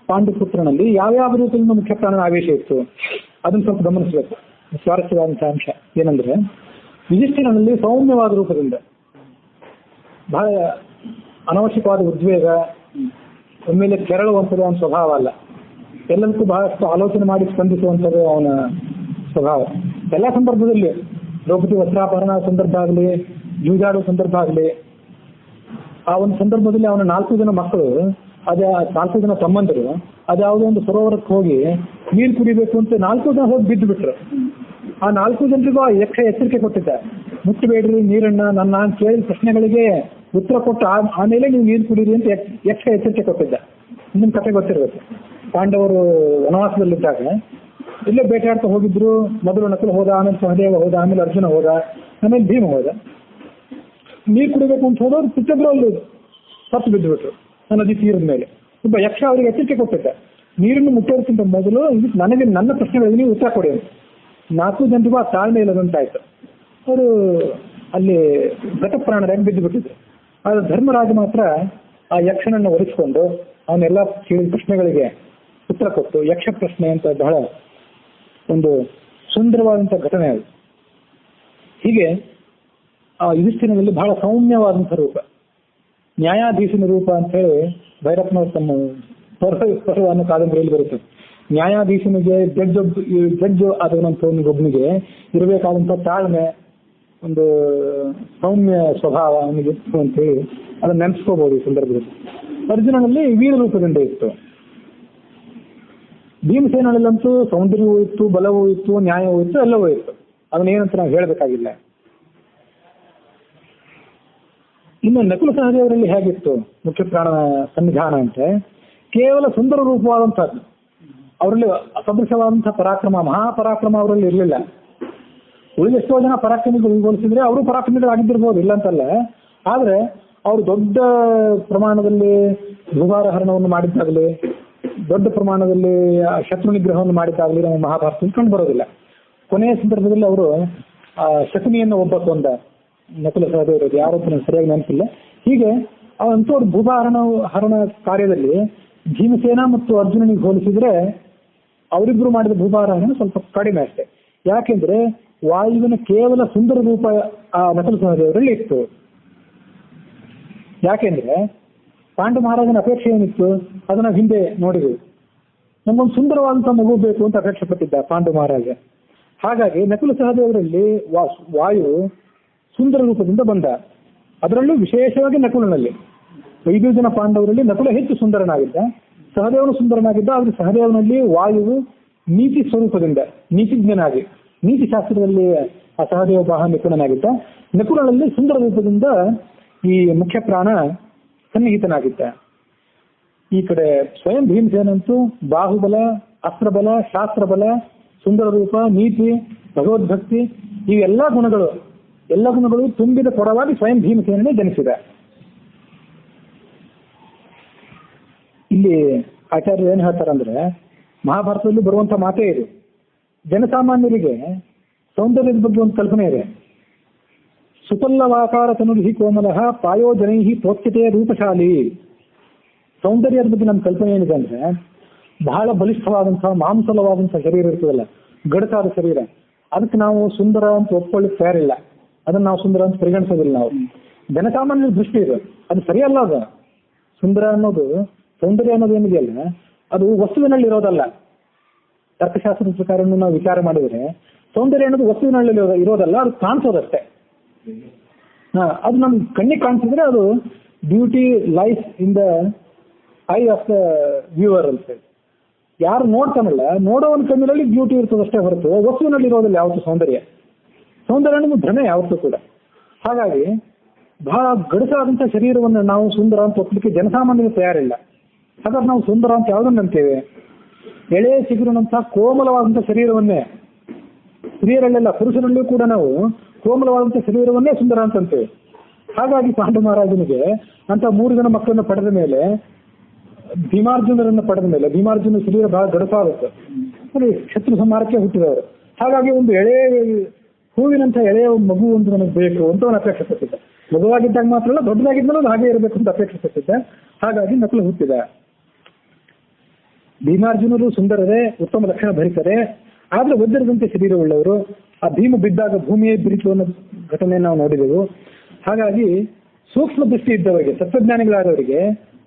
ಪಾಂಡುಪುತ್ರನಲ್ಲಿ ಯಾವ್ಯಾವ ರೂಪದಿಂದ ಮುಖ್ಯ ಪ್ರಾಣನ ಆವೇಶ ಇತ್ತು ಅದನ್ನು ಸ್ವಲ್ಪ ಗಮನಿಸಬೇಕು. ಸ್ವಾರಸ್ಯವಾದಂತಹ ಅಂಶ ಏನಂದ್ರೆ, ಯುಧಿಷ್ಠಿರನಲ್ಲಿ ಸೌಮ್ಯವಾದ ರೂಪದಿಂದ ಬಹಳ ಅನವಶ್ಯಕವಾದ ಉದ್ವೇಗ, ಒಮ್ಮೆಲೆ ಕೆರಳುವಂಥದ್ದು ಅವನ ಸ್ವಭಾವ ಅಲ್ಲ. ಎಲ್ಲದಕ್ಕೂ ಬಹಳಷ್ಟು ಆಲೋಚನೆ ಮಾಡಿ ಸ್ಪಂದಿಸುವಂಥದ್ದು ಅವನ ಸ್ವಭಾವ. ಎಲ್ಲ ಸಂದರ್ಭದಲ್ಲಿ, ದ್ರೌಪದಿ ವಸ್ತ್ರಾಪಹರಣ ಸಂದರ್ಭ ಆಗಲಿ, ಜೂಜಾಡುವ ಸಂದರ್ಭ ಆಗಲಿ, ಆ ಒಂದು ಸಂದರ್ಭದಲ್ಲಿ ಅವನ 4 ಜನ ಮಕ್ಕಳು, ಅದೇ 4 ಜನ ತಮ್ಮಂದರು ಅದ್ಯಾವುದೋ ಒಂದು ಸರೋವರಕ್ಕೆ ಹೋಗಿ ನೀರು ಕುಡಿಬೇಕು ಅಂತ 4 ಜನ ಹೋಗಿ ಬಿದ್ದು ಬಿಟ್ರು. ಆ 4 ಜನರಿಗೂ ಆ ಯಕ್ಷ ಎಚ್ಚರಿಕೆ ಕೊಟ್ಟಿದ್ದ, ಮುಟ್ಟಬೇಡ್ರಿ ನೀರನ್ನ, ನನ್ನ ಕೇಳಿದ ಪ್ರಶ್ನೆಗಳಿಗೆ ಉತ್ತರ ಕೊಟ್ಟು ಆಮೇಲೆ ನೀವು ನೀರು ಕುಡೀರಿ ಅಂತ ಯಕ್ಷ ಎಚ್ಚರಿಕೆ ಕೊಟ್ಟಿದ್ದ. ನಿಮ್ ಕಥೆ ಗೊತ್ತಿರಬೇಕು. ಪಾಂಡವರು ವನವಾಸದಲ್ಲಿದ್ದಾಗ ಇಲ್ಲೇ ಬೇಟೆಯಾಡ್ತಾ ಹೋಗಿದ್ರು. ಮೊದಲು ನಕುಲ ಹೋದ, ಆಮೇಲೆ ಸಹದೇವ ಹೋದ, ಆಮೇಲೆ ಅರ್ಜುನ ಹೋದ, ಆಮೇಲೆ ಭೀಮ ಹೋದ. ನೀರು ಕುಡಿಬೇಕು ಅಂತ ಹೋದವ್ರು ಪ್ರತಿಯೊಬ್ಬರು ಅಲ್ಲಿ ಸತ್ತು ಬಿದ್ದು ಬಿಟ್ರು ನದಿ ತೀರದ ಮೇಲೆ. ಒಬ್ಬ ಯಕ್ಷ ಅವರಿಗೆ ಎಚ್ಚರಿಕೆ ಕೊಟ್ಟಿದ್ದ, ನೀರನ್ನು ಮುಟ್ಟೋದಕ್ಕಿಂತ ಮೊದಲು ನನಗೆ ನನ್ನ ಪ್ರಶ್ನೆಗಳಿಗೆ ನೀವು ಉತ್ತರ ಕೊಡಿ. 4 ಜನರಿಗೂ ಆ ತಾಳ್ಮೆ ಇಲ್ಲದಂತಾಯ್ತು. ಅವರು ಅಲ್ಲಿ ಘಟಪ್ರಾಣರಾಗಿ ಬಿದ್ದು ಬಿಟ್ಟಿದ್ರು. ಆದ್ರೆ ಧರ್ಮರಾಜ ಮಾತ್ರ ಆ ಯಕ್ಷನನ್ನು ಒರೆಸಿಕೊಂಡು ಅವನ್ನೆಲ್ಲ ಕೇಳಿದ ಪ್ರಶ್ನೆಗಳಿಗೆ ಉತ್ತರ ಕೊಟ್ಟು, ಯಕ್ಷ ಪ್ರಶ್ನೆ ಅಂತ ಬಹಳ ಒಂದು ಸುಂದರವಾದಂಥ ಘಟನೆ ಅದು. ಹೀಗೆ ಆ ಯುಧಿಷ್ಠಿರನಲ್ಲಿ ಬಹಳ ಸೌಮ್ಯವಾದಂಥ ರೂಪ, ನ್ಯಾಯಾಧೀಶನ ರೂಪ ಅಂತ ಹೇಳಿ ಭೈರಪ್ಪನವರು ತಮ್ಮ ಪರ್ವ ಅನ್ನೋ ಕಾದಂಬರಿಯಲ್ಲಿ ಬರುತ್ತೆ. ನ್ಯಾಯಾಧೀಶನಿಗೆ ಜಡ್ಜ್ ಆದವನಂತ ಒಬ್ಬನಿಗೆ ಇರಬೇಕಾದಂತ ತಾಳ್ಮೆ, ಒಂದು ಸೌಮ್ಯ ಸ್ವಭಾವ ಅವನಿಗೆ ಇತ್ತು ಅಂತ ಹೇಳಿ ಅದನ್ನ ನೆನೆಸ್ಕೋಬಹುದು ಈ ಸಂದರ್ಭದಲ್ಲಿ. ಅರ್ಜುನನಲ್ಲಿ ವೀರ ರೂಪದಿಂದ ಇತ್ತು. ಭೀಮಸೇನಲ್ಲಂತೂ ಸೌಂದರ್ಯವೂ ಇತ್ತು, ಬಲವೂ ಇತ್ತು, ನ್ಯಾಯವೂ ಇತ್ತು, ಎಲ್ಲವೂ ಇತ್ತು. ಅದನ್ನೇನಂತ ನಾವು ಹೇಳಬೇಕಾಗಿಲ್ಲ. ಇನ್ನು ನಕುಲ ಸಹದೇವರಲ್ಲಿ ಹೇಗಿತ್ತು ಮುಖ್ಯ ಪ್ರಾಣ ಸನ್ನಿಧಾನ ಅಂತ, ಕೇವಲ ಸುಂದರ ರೂಪವಾದಂತಹದ್ದು. ಅವರಲ್ಲಿ ಅಸದೃಶವಾದಂತಹ ಪರಾಕ್ರಮ, ಮಹಾಪರಾಕ್ರಮ ಅವರಲ್ಲಿ ಇರಲಿಲ್ಲ. ಉಳಿದೆಷ್ಟೋ ಜನ ಪರಾಕ್ರಮಿಗಳು ಹೋಲಿಸಿದ್ರೆ ಅವರು ಪರಾಕ್ರಮಿಗಳಾಗಿದ್ದಿರ್ಬೋದು, ಇಲ್ಲ ಅಂತಲ್ಲ. ಆದ್ರೆ ಅವರು ದೊಡ್ಡ ಪ್ರಮಾಣದಲ್ಲಿ ಭೂಭಾರಹರಣವನ್ನು ಮಾಡಿದ್ದಾಗಲಿ, ದೊಡ್ಡ ಪ್ರಮಾಣದಲ್ಲಿ ಶತ್ರು ನಿಗ್ರಹವನ್ನು ಮಾಡಿದ್ದಾಗಲಿ ನಮ್ಮ ಮಹಾಭಾರತದಲ್ಲಿ ಕಂಡು ಬರೋದಿಲ್ಲ. ಕೊನೆಯ ಸಂದರ್ಭದಲ್ಲಿ ಅವರು ಶಕುನಿಯನ್ನು ಒಬ್ಬ ಕೊಂದ ನಕುಲ ಸಹದೇವರು, ಯಾರೊಬ್ಬ ಸರಿಯಾಗಿ ನೆನಪಿಲ್ಲ. ಹೀಗೆ ಅವಂತೂ ಅವ್ರ ಭೂಭಾರಣ ಕಾರ್ಯದಲ್ಲಿ ಭೀಮಸೇನ ಮತ್ತು ಅರ್ಜುನನಿಗೆ ಹೋಲಿಸಿದ್ರೆ ಅವರಿಬ್ರು ಮಾಡಿದ ಭೂಭಾರಹರಣ ಸ್ವಲ್ಪ ಕಡಿಮೆ ಅಷ್ಟೇ. ಯಾಕೆಂದ್ರೆ ವಾಯುವಿನ ಕೇವಲ ಸುಂದರ ರೂಪ ಆ ನಕುಲ ಸಹದೇವರಲ್ಲಿ ಇತ್ತು. ಯಾಕೆಂದ್ರೆ ಪಾಂಡು ಮಹಾರಾಜನ ಅಪೇಕ್ಷೆ ಏನಿತ್ತು ಅದನ್ನ ಹಿಂದೆ ನೋಡಿದ್ವಿ. ನಮಗೊಂದು ಸುಂದರವಾದಂತಹ ಮಗು ಬೇಕು ಅಂತ ಅಪೇಕ್ಷೆ ಪಟ್ಟಿದ್ದ ಪಾಂಡು ಮಹಾರಾಜ. ಹಾಗಾಗಿ ನಕುಲ ಸಹದೇವರಲ್ಲಿ ವಾಯು ಸುಂದರ ರೂಪದಿಂದ ಬಂದ. ಅದರಲ್ಲೂ ವಿಶೇಷವಾಗಿ ನಕುಲನಲ್ಲಿ 5 ಜನ ಪಾಂಡವರಲ್ಲಿ ನಕುಲ ಹೆಚ್ಚು ಸುಂದರನಾಗಿದ್ದ, ಸಹದೇವನು ಸುಂದರನಾಗಿದ್ದ. ಆದ್ರೆ ಸಹದೇವನಲ್ಲಿ ವಾಯುವು ನೀತಿ ಸ್ವರೂಪದಿಂದ ನೀತಿಜ್ಞನಾಗಿ ನೀತಿ ಶಾಸ್ತ್ರದಲ್ಲಿ ಆ ಸಹದೇವ ಬಹಳ ನಿಪುಣನಾಗಿದ್ದ. ನಕುಲನಲ್ಲಿ ಸುಂದರ ರೂಪದಿಂದ ಈ ಮುಖ್ಯ ಪ್ರಾಣ ಸನ್ನಿಹಿತನಾಗಿದ್ದ. ಈ ಕಡೆ ಸ್ವಯಂ ಭೀಮಸೇನಂತೂ ಬಾಹುಬಲ, ಅಸ್ತ್ರಬಲ, ಶಾಸ್ತ್ರಬಲ, ಸುಂದರ ರೂಪ, ನೀತಿ, ಭಗವದ್ಭಕ್ತಿ ಇವೆಲ್ಲ ಗುಣಗಳು ತುಂಬಿದ ಕೊಡವಾಗಿ ಸ್ವಯಂ ಭೀಮಸೇನೇ ಜನಿಸಿದ. ಇಲ್ಲಿ ಆಚಾರ್ಯರು ಏನ್ ಹೇಳ್ತಾರಂದ್ರೆ, ಮಹಾಭಾರತದಲ್ಲಿ ಬರುವಂತ ಮಾತೇ ಇದು. ಜನಸಾಮಾನ್ಯರಿಗೆ ಸೌಂದರ್ಯದ ಬಗ್ಗೆ ಒಂದು ಕಲ್ಪನೆ ಇದೆ. ಸುಪಲ್ಲವಾಕಾರ ತನುರ್ಹಿ ಕೋಮಲಃ ಪಾಯೋ ಜನೈಹಿ ಪ್ರೋಚ್ಯತೆಯ ರೂಪಶಾಲಿ. ಸೌಂದರ್ಯದ ಬಗ್ಗೆ ನಮ್ಮ ಕಲ್ಪನೆ ಏನಿದೆ ಅಂದ್ರೆ, ಬಹಳ ಬಲಿಷ್ಠವಾದಂತಹ ಮಾಂಸಲವಾದಂತಹ ಶರೀರ ಇರ್ತದಲ್ಲ, ಗಡಸಾದ ಶರೀರ, ಅದಕ್ಕೆ ನಾವು ಸುಂದರ ಅಂತ ಒಪ್ಕೊಳ್ಳಿಕ್ಕೆ ತಯಾರಿಲ್ಲ. ಅದನ್ನ ನಾವು ಸುಂದರ ಅಂತ ಪರಿಗಣಿಸೋದಿಲ್ಲ. ನಾವು ಜನಸಾಮಾನ್ಯರ ದೃಷ್ಟಿ ಇದೆ, ಅದು ಸರಿಯಲ್ಲ. ಅದು ಸುಂದರ ಅನ್ನೋದು, ಸೌಂದರ್ಯ ಅನ್ನೋದು ಏನಿದೆಯಲ್ಲ, ಅದು ವಸ್ತುವಿನಲ್ಲಿ ಇರೋದಲ್ಲ. ತರ್ಕಶಾಸ್ತ್ರದ ಪ್ರಕಾರ ನಾವು ವಿಚಾರ ಮಾಡಿದರೆ ಸೌಂದರ್ಯ ಅನ್ನೋದು ವಸ್ತುವಿನಲ್ಲಿ ಇರೋದಲ್ಲ, ಅದು ಕಾಣಿಸೋದಷ್ಟೇ. ಅದು ನಮ್ ಕಣ್ಣಿಗೆ ಕಾಣಿಸಿದ್ರೆ ಅದು beauty life in the I of the viewer ಅಂತ. ಯಾರು ನೋಡ್ತಾನಲ್ಲ, ನೋಡೋವನ ಕಣ್ಣಿನಲ್ಲಿ ಬ್ಯೂಟಿ ಇರ್ತದಷ್ಟೇ ಹೊರತು ವಸ್ತುವಿನಲ್ಲಿ ಇರೋದಿಲ್ಲ ಯಾವತ್ತು ಸೌಂದರ್ಯ. ಸೌಂದರ್ಯ ಅನ್ನೋದು ಭ್ರಮೆ ಯಾವತ್ತೂ ಕೂಡ. ಹಾಗಾಗಿ ಬಹಳ ಗಡಸಾದಂಥ ಶರೀರವನ್ನು ನಾವು ಸುಂದರ ಅಂತ ಒಪ್ಪಲಿಕ್ಕೆ ಜನಸಾಮಾನ್ಯರು ತಯಾರಿಲ್ಲ. ಹಾಗಾದ್ರೆ ನಾವು ಸುಂದರ ಅಂತ ಯಾವುದನ್ನು ಅಂತೇವೆ? ಎಳೆ ಚಿಗುರಿನಂತಹ ಕೋಮಲವಾದಂಥ ಶರೀರವನ್ನೇ, ಸ್ತ್ರೀಯರಲ್ಲೆಲ್ಲ ಪುರುಷರಲ್ಲೂ ಕೂಡ ನಾವು ಕೋಮಲವಾದಂಥ ಶರೀರವನ್ನೇ ಸುಂದರ ಅಂತಂತೇವೆ. ಹಾಗಾಗಿ ಪಾಂಡು ಮಹಾರಾಜನಿಗೆ ಅಂತ 3 ಜನ ಮಕ್ಕಳನ್ನು ಪಡೆದ ಮೇಲೆ, ಭೀಮಾರ್ಜುನರನ್ನು ಪಡೆದ ಮೇಲೆ, ಭೀಮಾರ್ಜುನ ಶರೀರ ಬಹಳ ಗಡಸಾಗುತ್ತೆ, ಶತ್ರು ಸಂಹಾರಕ್ಕೆ ಹುಟ್ಟಿದವರು. ಹಾಗಾಗಿ ಒಂದು ಹೂವಿನಂತ ಎಳೆಯ ಮಗು ಒಂದು ನನಗೆ ಬೇಕು ಅಂತ ಅವನು ಅಪೇಕ್ಷೆ ಪಟ್ಟಿದ್ದ. ಮಗುವಾಗಿದ್ದಾಗ ಮಾತ್ರ ಅಲ್ಲ, ದೊಡ್ಡದಾಗಿದ್ದರೂ ಅದು ಹಾಗೆ ಇರಬೇಕು ಅಂತ ಅಪೇಕ್ಷೆ ಪಟ್ಟಿದ್ದ. ಹಾಗಾಗಿ ನಕುಲ ಹುಟ್ಟಿದ. ಭೀಮಾರ್ಜುನರು ಸುಂದರರೇ, ಉತ್ತಮ ಲಕ್ಷಣ ಭರಿಸರೆ, ಆದ್ರೆ ವಜ್ರದಂತೆ ಶರೀರವುಳ್ಳವರು. ಆ ಭೀಮ ಬಿದ್ದಾಗ ಭೂಮಿಯೇ ಬಿರಿತು ಅನ್ನೋ ಘಟನೆ ನಾವು ನೋಡಿದೆವು. ಹಾಗಾಗಿ ಸೂಕ್ಷ್ಮ ದೃಷ್ಟಿ ಇದ್ದವರಿಗೆ, ತತ್ವಜ್ಞಾನಿಗಳಾದವರಿಗೆ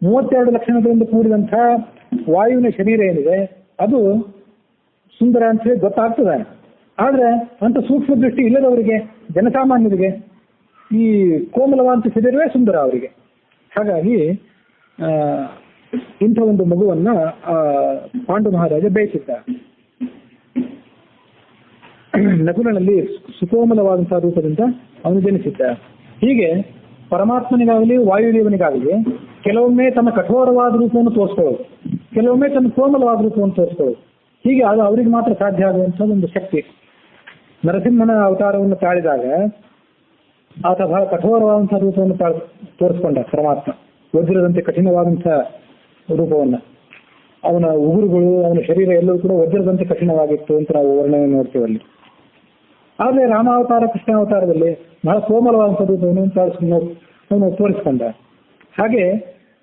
32 ಲಕ್ಷಣಗಳಿಂದ ಕೂಡಿದಂಥ ವಾಯುವಿನ ಶರೀರ ಏನಿದೆ ಅದು ಸುಂದರ ಅಂತ ಹೇಳಿ ಗೊತ್ತಾಗ್ತದೆ. ಆದ್ರೆ ಅಂತ ಸೂಕ್ಷ್ಮ ದೃಷ್ಟಿ ಇಲ್ಲದವರಿಗೆ, ಜನಸಾಮಾನ್ಯರಿಗೆ ಈ ಕೋಮಲವಾದಂಥ ಶರೀರವೇ ಸುಂದರ ಅವರಿಗೆ. ಹಾಗಾಗಿ ಇಂಥ ಒಂದು ಮಗುವನ್ನ ಪಾಂಡು ಮಹಾರಾಜ ಬಯಸಿದ್ದ. ನಕುಲನಲ್ಲಿ ಸುಕೋಮಲವಾದಂತಹ ರೂಪದಿಂದ ಅವನು ಜನಿಸಿದ್ದ. ಹೀಗೆ ಪರಮಾತ್ಮನಿಗಾಗಲಿ ವಾಯುದೇವನಿಗಾಗಲಿ ಕೆಲವೊಮ್ಮೆ ತನ್ನ ಕಠೋರವಾದ ರೂಪವನ್ನು ತೋರಿಸ್ಕೊಳ್ಳೋದು, ಕೆಲವೊಮ್ಮೆ ತನ್ನ ಕೋಮಲವಾದ ರೂಪವನ್ನು ತೋರಿಸ್ಕೊಳ್ಳೋದು. ಹೀಗೆ ಅದು ಅವರಿಗೆ ಮಾತ್ರ ಸಾಧ್ಯ ಆಗುವಂಥದ್ದು ಒಂದು ಶಕ್ತಿ. ನರಸಿಂಹನ ಅವತಾರವನ್ನು ತಾಳಿದಾಗ ಆತ ಬಹಳ ಕಠೋರವಾದಂತಹ ರೂಪವನ್ನು ತೋರಿಸ್ಕೊಂಡ ಪರಮಾತ್ಮ, ವಜ್ರದಂತೆ ಕಠಿಣವಾದಂತಹ ರೂಪವನ್ನ. ಅವನ ಉಗುರುಗಳು, ಅವನ ಶರೀರ ಎಲ್ಲವೂ ಕೂಡ ವಜ್ರದಂತೆ ಕಠಿಣವಾಗಿತ್ತು ಅಂತ ನಾವು ವರ್ಣನೆ ನೋಡ್ತೀವಿ ಅಲ್ಲಿ. ಆದರೆ ರಾಮಾವತಾರ, ಕೃಷ್ಣಾವತಾರದಲ್ಲಿ ಬಹಳ ಕೋಮಲವಾದಂತಹ ರೂಪವನ್ನು ಅವನು ತೋರಿಸ್ಕೊಂಡ. ಹಾಗೆ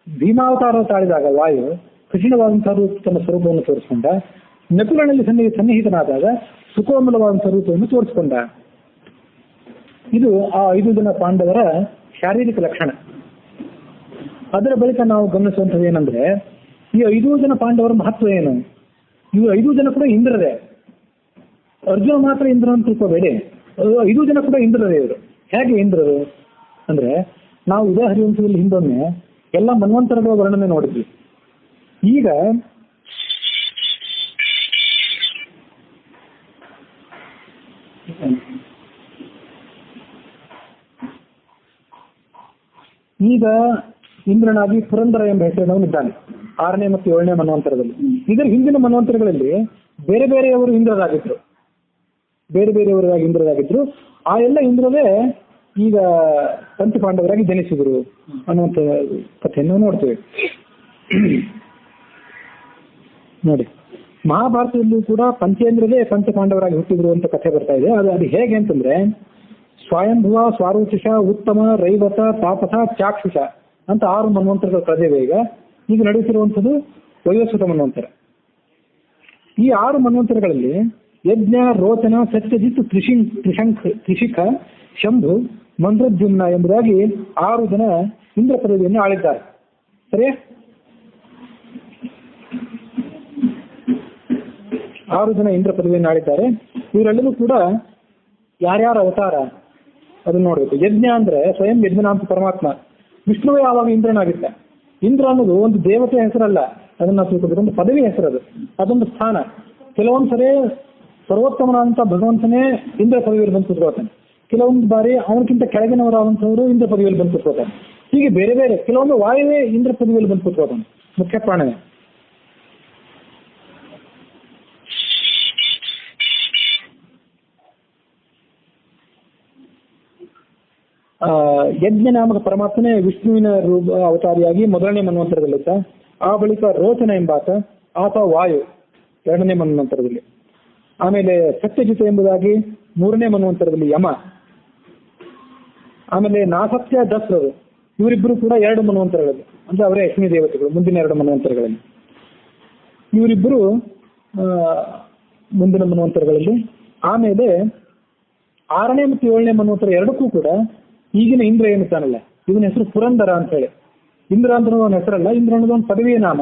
ಭೀಮಾವತಾರ ತಾಳಿದಾಗ ವಾಯು ಕಠಿಣವಾದಂತಹ ತನ್ನ ಸ್ವರೂಪವನ್ನು ತೋರಿಸ್ಕೊಂಡ. ನಕುಲನಲ್ಲಿ ಸನ್ನಿಹಿತನಾದಾಗ ಸುಕೋಮಲವಾದಂತಹ ರೂಪವನ್ನು ತೋರಿಸಿಕೊಂಡ. ಇದು ಆ 5 ಜನ ಪಾಂಡವರ ಶಾರೀರಿಕ ಲಕ್ಷಣ. ಅದರ ಬಳಿಕ ನಾವು ಗಮನಿಸುವಂಥದ್ದು ಏನಂದ್ರೆ, ಈ 5 ಜನ ಪಾಂಡವರ ಮಹತ್ವ ಏನು? ಇವು 5 ಜನ ಕೂಡ ಇಂದ್ರರೇ. ಅರ್ಜುನ ಮಾತ್ರ ಇಂದ್ರ ಅಂತ ತಿಳ್ಕೋಬೇಡಿ, 5 ಜನ ಕೂಡ ಇಂದ್ರರೇ ಇವರು. ಹೇಗೆ ಇಂದ್ರರು ಅಂದ್ರೆ, ನಾವು ಇದೇ ಹರಿವಂಶದಲ್ಲಿ ಹಿಂದೊಮ್ಮೆ ಎಲ್ಲ ಮನ್ವಂತರಗಳ ವರ್ಣನೆ ನೋಡಿದ್ವಿ. ಈಗ ಇಂದ್ರನಾಗಿ ಪುರಂದರ ಎಂಬ ಹೆಸರಿನವನಿದ್ದಾನೆ 6ನೇ ಮತ್ತು 7ನೇ ಮನ್ವಂತರದಲ್ಲಿ. ಇದರ ಹಿಂದಿನ ಮನ್ವಂತರಗಳಲ್ಲಿ ಬೇರೆ ಬೇರೆಯವರು ಇಂದ್ರರಾಗಿದ್ರು, ಬೇರೆ ಬೇರೆಯವರಾಗಿ ಇಂದ್ರರಾಗಿದ್ರು. ಆ ಎಲ್ಲ ಇಂದ್ರವೇ ಈಗ ಪಂಚಪಾಂಡವರಾಗಿ ಜನಿಸಿದ್ರು ಅನ್ನುವಂಥ ಕಥೆಯನ್ನು ನೋಡ್ತೇವೆ. ನೋಡಿ, ಮಹಾಭಾರತದಲ್ಲೂ ಕೂಡ ಪಂಚೇಂದ್ರವೇ ಪಂಚಪಾಂಡವರಾಗಿ ಹುಟ್ಟಿದ್ರು ಅಂತ ಕಥೆ ಬರ್ತಾ ಇದೆ. ಅದು ಹೇಗೆ ಅಂತಂದ್ರೆ, ಸ್ವಯಂಭುವ, ಸ್ವಾರೋಚಿಷ, ಉತ್ತಮ, ರೈವತ, ತಾಪಸ, ಚಾಕ್ಷುಷ ಅಂತ 6 ಮನ್ವಂತರಗಳ ಪ್ರದೇವೆ. ಈಗ ನಡೆಯುತ್ತಿರುವಂಥದ್ದು ವೈವಸ್ವತ ಮನ್ವಂತರ. ಈ 6 ಮನ್ವಂತರಗಳಲ್ಲಿ ಯಜ್ಞ, ರೋಚನ, ಸತ್ಯಜಿತ್, ತ್ರಿಶಿಖ, ಶಂಭು, ಮಂದ್ರದ್ಯುಮ್ನ ಎಂಬುದಾಗಿ 6 ಜನ ಇಂದ್ರ ಪದವಿಯನ್ನು ಆಳಿದ್ದಾರೆ. ಸರಿಯಾ? 6 ಜನ ಇಂದ್ರ ಪದವಿಯನ್ನು ಆಳಿದ್ದಾರೆ. ಇವರೆಲ್ಲರೂ ಕೂಡ ಯಾರ್ಯಾರ ಅವತಾರ ಅದನ್ನು ನೋಡಬೇಕು. ಯಜ್ಞ ಅಂದ್ರೆ ಸ್ವಯಂ ಯಜ್ಞನಾಂತ ಪರಮಾತ್ಮ. ವಿಷ್ಣುವೇ ಯಾವಾಗ ಇಂದ್ರನಾಗಿದ್ದ. ಇಂದ್ರ ಅನ್ನೋದು ಒಂದು ದೇವತೆ ಹೆಸರಲ್ಲ, ಅದನ್ನ ತಿಳ್ಕೋಬೇಕು. ಒಂದು ಪದವಿ ಹೆಸರದು, ಅದೊಂದು ಸ್ಥಾನ. ಕೆಲವೊಂದ್ಸರಿ ಸರ್ವೋತ್ತಮನಾದಂತ ಭಗವಂತನೇ ಇಂದ್ರ ಪದವಿಯಲ್ಲಿ ಬಂದು ಕೂತ್ಕೋತಾನೆ, ಕೆಲವೊಂದು ಬಾರಿ ಅವನಕ್ಕಿಂತ ಕೆಳಗಿನವರಾದಂಥವರು ಇಂದ್ರ ಪದವಿಯಲ್ಲಿ ಬಂದು ಕೂತ್ಕೋತಾನೆ. ಹೀಗೆ ಬೇರೆ ಬೇರೆ, ಕೆಲವೊಂದು ವಾಯುವೇ ಇಂದ್ರ ಪದವಿಯಲ್ಲಿ ಬಂದು ಕೂತ್ಕೋತಾನೆ, ಮುಖ್ಯ ಪ್ರಾಣವೇ. ಯಜ್ಞ ನಾಮಕ ಪರಮಾತ್ಮನೇ ವಿಷ್ಣುವಿನ ರೂಪ ಅವತಾರಿಯಾಗಿ 1ನೇ ಮನ್ವಂತರದಲ್ಲಿದ್ದ. ಆ ಬಳಿಕ ರೋಚನ ಎಂಬಾತ, ಆತ ವಾಯು 2ನೇ ಮನ್ವಂತರದಲ್ಲಿ. ಆಮೇಲೆ ಸತ್ಯಜಿತ ಎಂಬುದಾಗಿ 3ನೇ ಮನ್ವಂತರದಲ್ಲಿ ಯಮ. ಆಮೇಲೆ ನಾಸತ್ಯ, ದಸ್ರರು ಇವರಿಬ್ಬರು ಕೂಡ 2 ಮನ್ವಂತರಗಳಲ್ಲಿ, ಅಂದ್ರೆ ಅವರೇ ಅಶ್ವಿನಿ ದೇವತೆಗಳು ಮುಂದಿನ 2 ಮನ್ವಂತರಗಳಲ್ಲಿ. ಇವರಿಬ್ಬರು ಮುಂದಿನ ಮನ್ವಂತರಗಳಲ್ಲಿ. ಆಮೇಲೆ 6ನೇ ಮತ್ತು 7ನೇ ಮನ್ವಂತರ ಎರಡಕ್ಕೂ ಕೂಡ ಈಗಿನ ಇಂದ್ರ ಏನಿದ್ದಾನಲ್ಲ, ಇವನ ಹೆಸರು ಪುರಂದರ ಅಂತ ಹೇಳಿ. ಇಂದ್ರ ಅಂತ ಅವನ ಹೆಸರಲ್ಲ, ಇಂದ್ರ ಅನ್ನೋದು ಒಂದು ಪದವಿಯ ನಾಮ,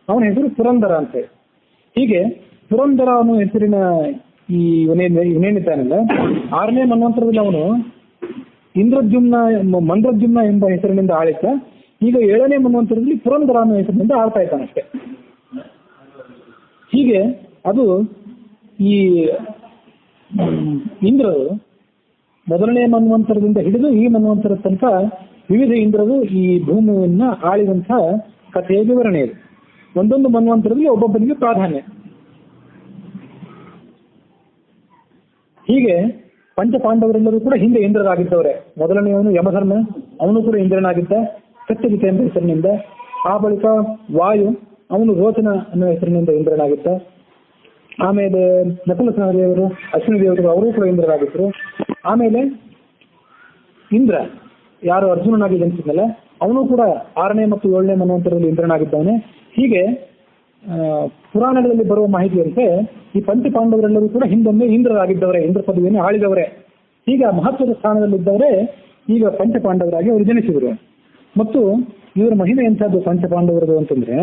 ಅವನ ಹೆಸರು ಪುರಂದರ ಅಂತ ಹೇಳಿ. ಹೀಗೆ ಪುರಂದರ ಅನ್ನೋ ಹೆಸರಿನ ಈ ಇವನೇನಿದ್ದಾನಲ್ಲ, 6ನೇ ಮನ್ವಂತರದಲ್ಲಿ ಅವನು ಮಂದ್ರದ್ಯುಮ್ನ ಎಂಬ ಹೆಸರಿನಿಂದ ಆಳಿದ್ದ. ಈಗ 7ನೇ ಮನ್ವಂತರದಲ್ಲಿ ಪುರಂದರ ಅನ್ನೋ ಹೆಸರಿನಿಂದ ಆಳ್ತಾ ಇದ್ದಾನಷ್ಟೇ. ಹೀಗೆ ಅದು ಈ ಇಂದ್ರರು 1ನೇ ಮನ್ವಂತರದಿಂದ ಹಿಡಿದು ಈ ಮನ್ವಂತರ ತನಕ ವಿವಿಧ ಇಂದ್ರರು ಈ ಭೂಮಿಯನ್ನ ಆಳಿದಂತಹ ಕಥೆಯ ವಿವರಣೆ ಇದೆ. ಒಂದೊಂದು ಮನ್ವಂತರದಲ್ಲಿ ಒಬ್ಬೊಬ್ಬನಿಗೆ ಪ್ರಾಧಾನ್ಯ. ಹೀಗೆ ಪಂಚಪಾಂಡವರೆಲ್ಲರೂ ಕೂಡ ಹಿಂದೆ ಇಂದ್ರರಾಗಿದ್ದವರೇ. ಮೊದಲನೆಯವನು ಯಮಧರ್ಮ, ಅವನು ಕೂಡ ಇಂದ್ರನಾಗಿದ್ದ ಸತ್ಯಜಿತ ಎಂಬ ಹೆಸರಿನಿಂದ. ಆ ಬಳಿಕ ವಾಯು, ಅವನು ರೋಚನ ಅನ್ನೋ ಹೆಸರಿನಿಂದ ಇಂದ್ರನಾಗಿದ್ದ. ಆಮೇಲೆ ನಕುಲ ಸಹದೇವರು, ಅಶ್ವಿನಿ ದೇವತೆಗಳು, ಅವರು ಕೂಡ ಇಂದ್ರರಾಗಿದ್ದರು. ಆಮೇಲೆ ಇಂದ್ರ ಯಾರು ಅರ್ಜುನನಾಗಿ ಜನಿಸಿದ್ನಲ್ಲ, ಅವನು ಕೂಡ 6ನೇ ಮತ್ತು 7ನೇ ಮನ್ವಂತರದಲ್ಲಿ ಇಂದ್ರನಾಗಿದ್ದಾನೆ. ಹೀಗೆ ಪುರಾಣಗಳಲ್ಲಿ ಬರುವ ಮಾಹಿತಿಯಂತೆ ಈ ಪಂಚಪಾಂಡವರೆಲ್ಲರೂ ಕೂಡ ಹಿಂದೊಮ್ಮೆ ಇಂದ್ರರಾಗಿದ್ದವರೇ, ಇಂದ್ರ ಪದವಿಯನ್ನು ಆಳಿದವರೇ. ಈಗ ಮಹತ್ವದ ಸ್ಥಾನದಲ್ಲಿದ್ದವರೇ ಈಗ ಪಂಚಪಾಂಡವರಾಗಿ ಅವರು ಜನಿಸಿದರು. ಮತ್ತು ಇವರ ಮಹಿಮೆ ಎಂಥದ್ದು ಪಂಚಪಾಂಡವರದು ಅಂತಂದ್ರೆ,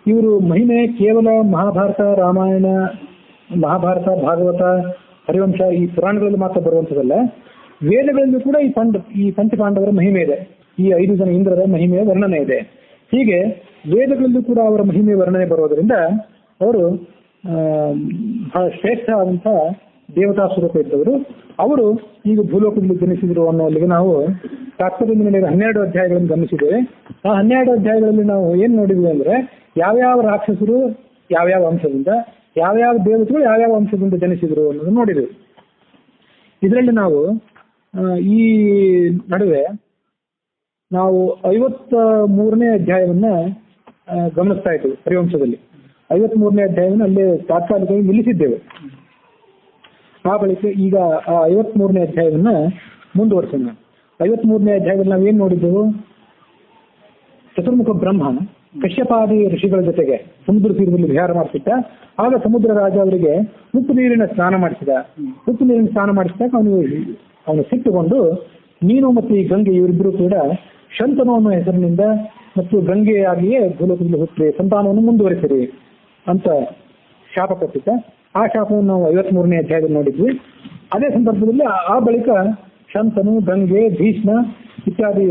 ಇವರು ಮಹಿಮೆ ಕೇವಲ ಮಹಾಭಾರತ, ರಾಮಾಯಣ, ಮಹಾಭಾರತ, ಭಾಗವತ, ಹರಿವಂಶ ಈ ಪುರಾಣಗಳಲ್ಲಿ ಮಾತ್ರ ಬರುವಂಥದ್ದಲ್ಲ, ವೇದಗಳಲ್ಲೂ ಕೂಡ ಈ ಪಂಚಪಾಂಡವರ ಮಹಿಮೆ ಇದೆ. ಈ 5 ಜನ ಇಂದ್ರರ ಮಹಿಮೆಯ ವರ್ಣನೆ ಇದೆ. ಹೀಗೆ ವೇದಗಳಲ್ಲೂ ಕೂಡ ಅವರ ಮಹಿಮೆಯ ವರ್ಣನೆ ಬರೋದರಿಂದ ಅವರು ಬಹಳ ಶ್ರೇಷ್ಠ ಆದಂತಹ ದೇವತಾ ಸ್ವರೂಪ ಇದ್ದವರು. ಅವರು ಈಗ ಭೂಲೋಕದಲ್ಲಿ ಜನಿಸಿದರು ಅನ್ನೋಲ್ಲಿಗೆ ನಾವು ತಾತ್ಪರ್ಯದ ಮೇಲೆ 12 ಅಧ್ಯಾಯಗಳನ್ನು ಗಮನಿಸಿದ್ದೇವೆ. ಆ 12 ಅಧ್ಯಾಯಗಳಲ್ಲಿ ನಾವು ಏನ್ ನೋಡಿದ್ವಿ ಅಂದ್ರೆ, ಯಾವ್ಯಾವ ರಾಕ್ಷಸರು ಯಾವ್ಯಾವ ಅಂಶದಿಂದ, ಯಾವ್ಯಾವ ದೇವತೆಗಳು ಯಾವ್ಯಾವ ಅಂಶದಿಂದ ಜನಿಸಿದ್ರು ಅನ್ನೋದನ್ನು ನೋಡಿದೆವು. ಇದರಲ್ಲಿ ನಾವು ಈ ನಡುವೆ ನಾವು 53ನೇ ಅಧ್ಯಾಯವನ್ನ ಗಮನಿಸ್ತಾ ಇದ್ದೇವೆ. ಹರಿವಂಶದಲ್ಲಿ 53ನೇ ಅಧ್ಯಾಯವನ್ನು ಅಲ್ಲೇ ತಾತ್ಕಾಲಿಕವಾಗಿ ನಿಲ್ಲಿಸಿದ್ದೇವೆ. ಆ ಬಳಿಕ ಈಗ ಆ 53ನೇ ಅಧ್ಯಾಯವನ್ನ ಮುಂದುವರಿಸೋಣ. 53ನೇ ಅಧ್ಯಾಯದಲ್ಲಿ ನಾವು ಏನ್ ನೋಡಿದ್ದೆವು? ಚತುರ್ಮುಖ ಬ್ರಹ್ಮ ಕಶ್ಯಪಾದಿ ಋಷಿಗಳ ಜೊತೆಗೆ ಸಮುದ್ರ ತೀರದಲ್ಲಿ ವಿಹಾರ ಮಾಡ್ತಿದ್ದ. ಆಗ ಸಮುದ್ರ ರಾಜ ಅವರಿಗೆ ಉಪ್ಪು ನೀರಿನ ಸ್ನಾನ ಮಾಡಿಸಿದ. ಉಪ್ಪು ನೀರಿನ ಸ್ನಾನ ಮಾಡಿಸಿದಾಗ ಅವನು ಸಿಟ್ಟುಕೊಂಡು, ನೀನು ಮತ್ತು ಈ ಗಂಗೆ ಇವರಿಬ್ಬರು ಕೂಡ ಶಂತನು ಅನ್ನೋ ಹೆಸರಿನಿಂದ ಮತ್ತು ಗಂಗೆಯಾಗಿಯೇ ಭೂಲೋಕದಲ್ಲಿ ಹುಟ್ಟಿ ಸಂತಾನವನ್ನು ಮುಂದುವರಿಸಿರಿ ಅಂತ ಶಾಪ ಕೊಟ್ಟಿದ್ದ. ಆ ಶಾಪವನ್ನು ನಾವು 53ನೇ ಅಧ್ಯಾಯದಲ್ಲಿ ನೋಡಿದ್ವಿ. ಅದೇ ಸಂದರ್ಭದಲ್ಲಿ ಆ ಬಳಿಕ ಶಂತನು, ಗಂಗೆ, ಭೀಷ್ಮ ಇತ್ಯಾದಿ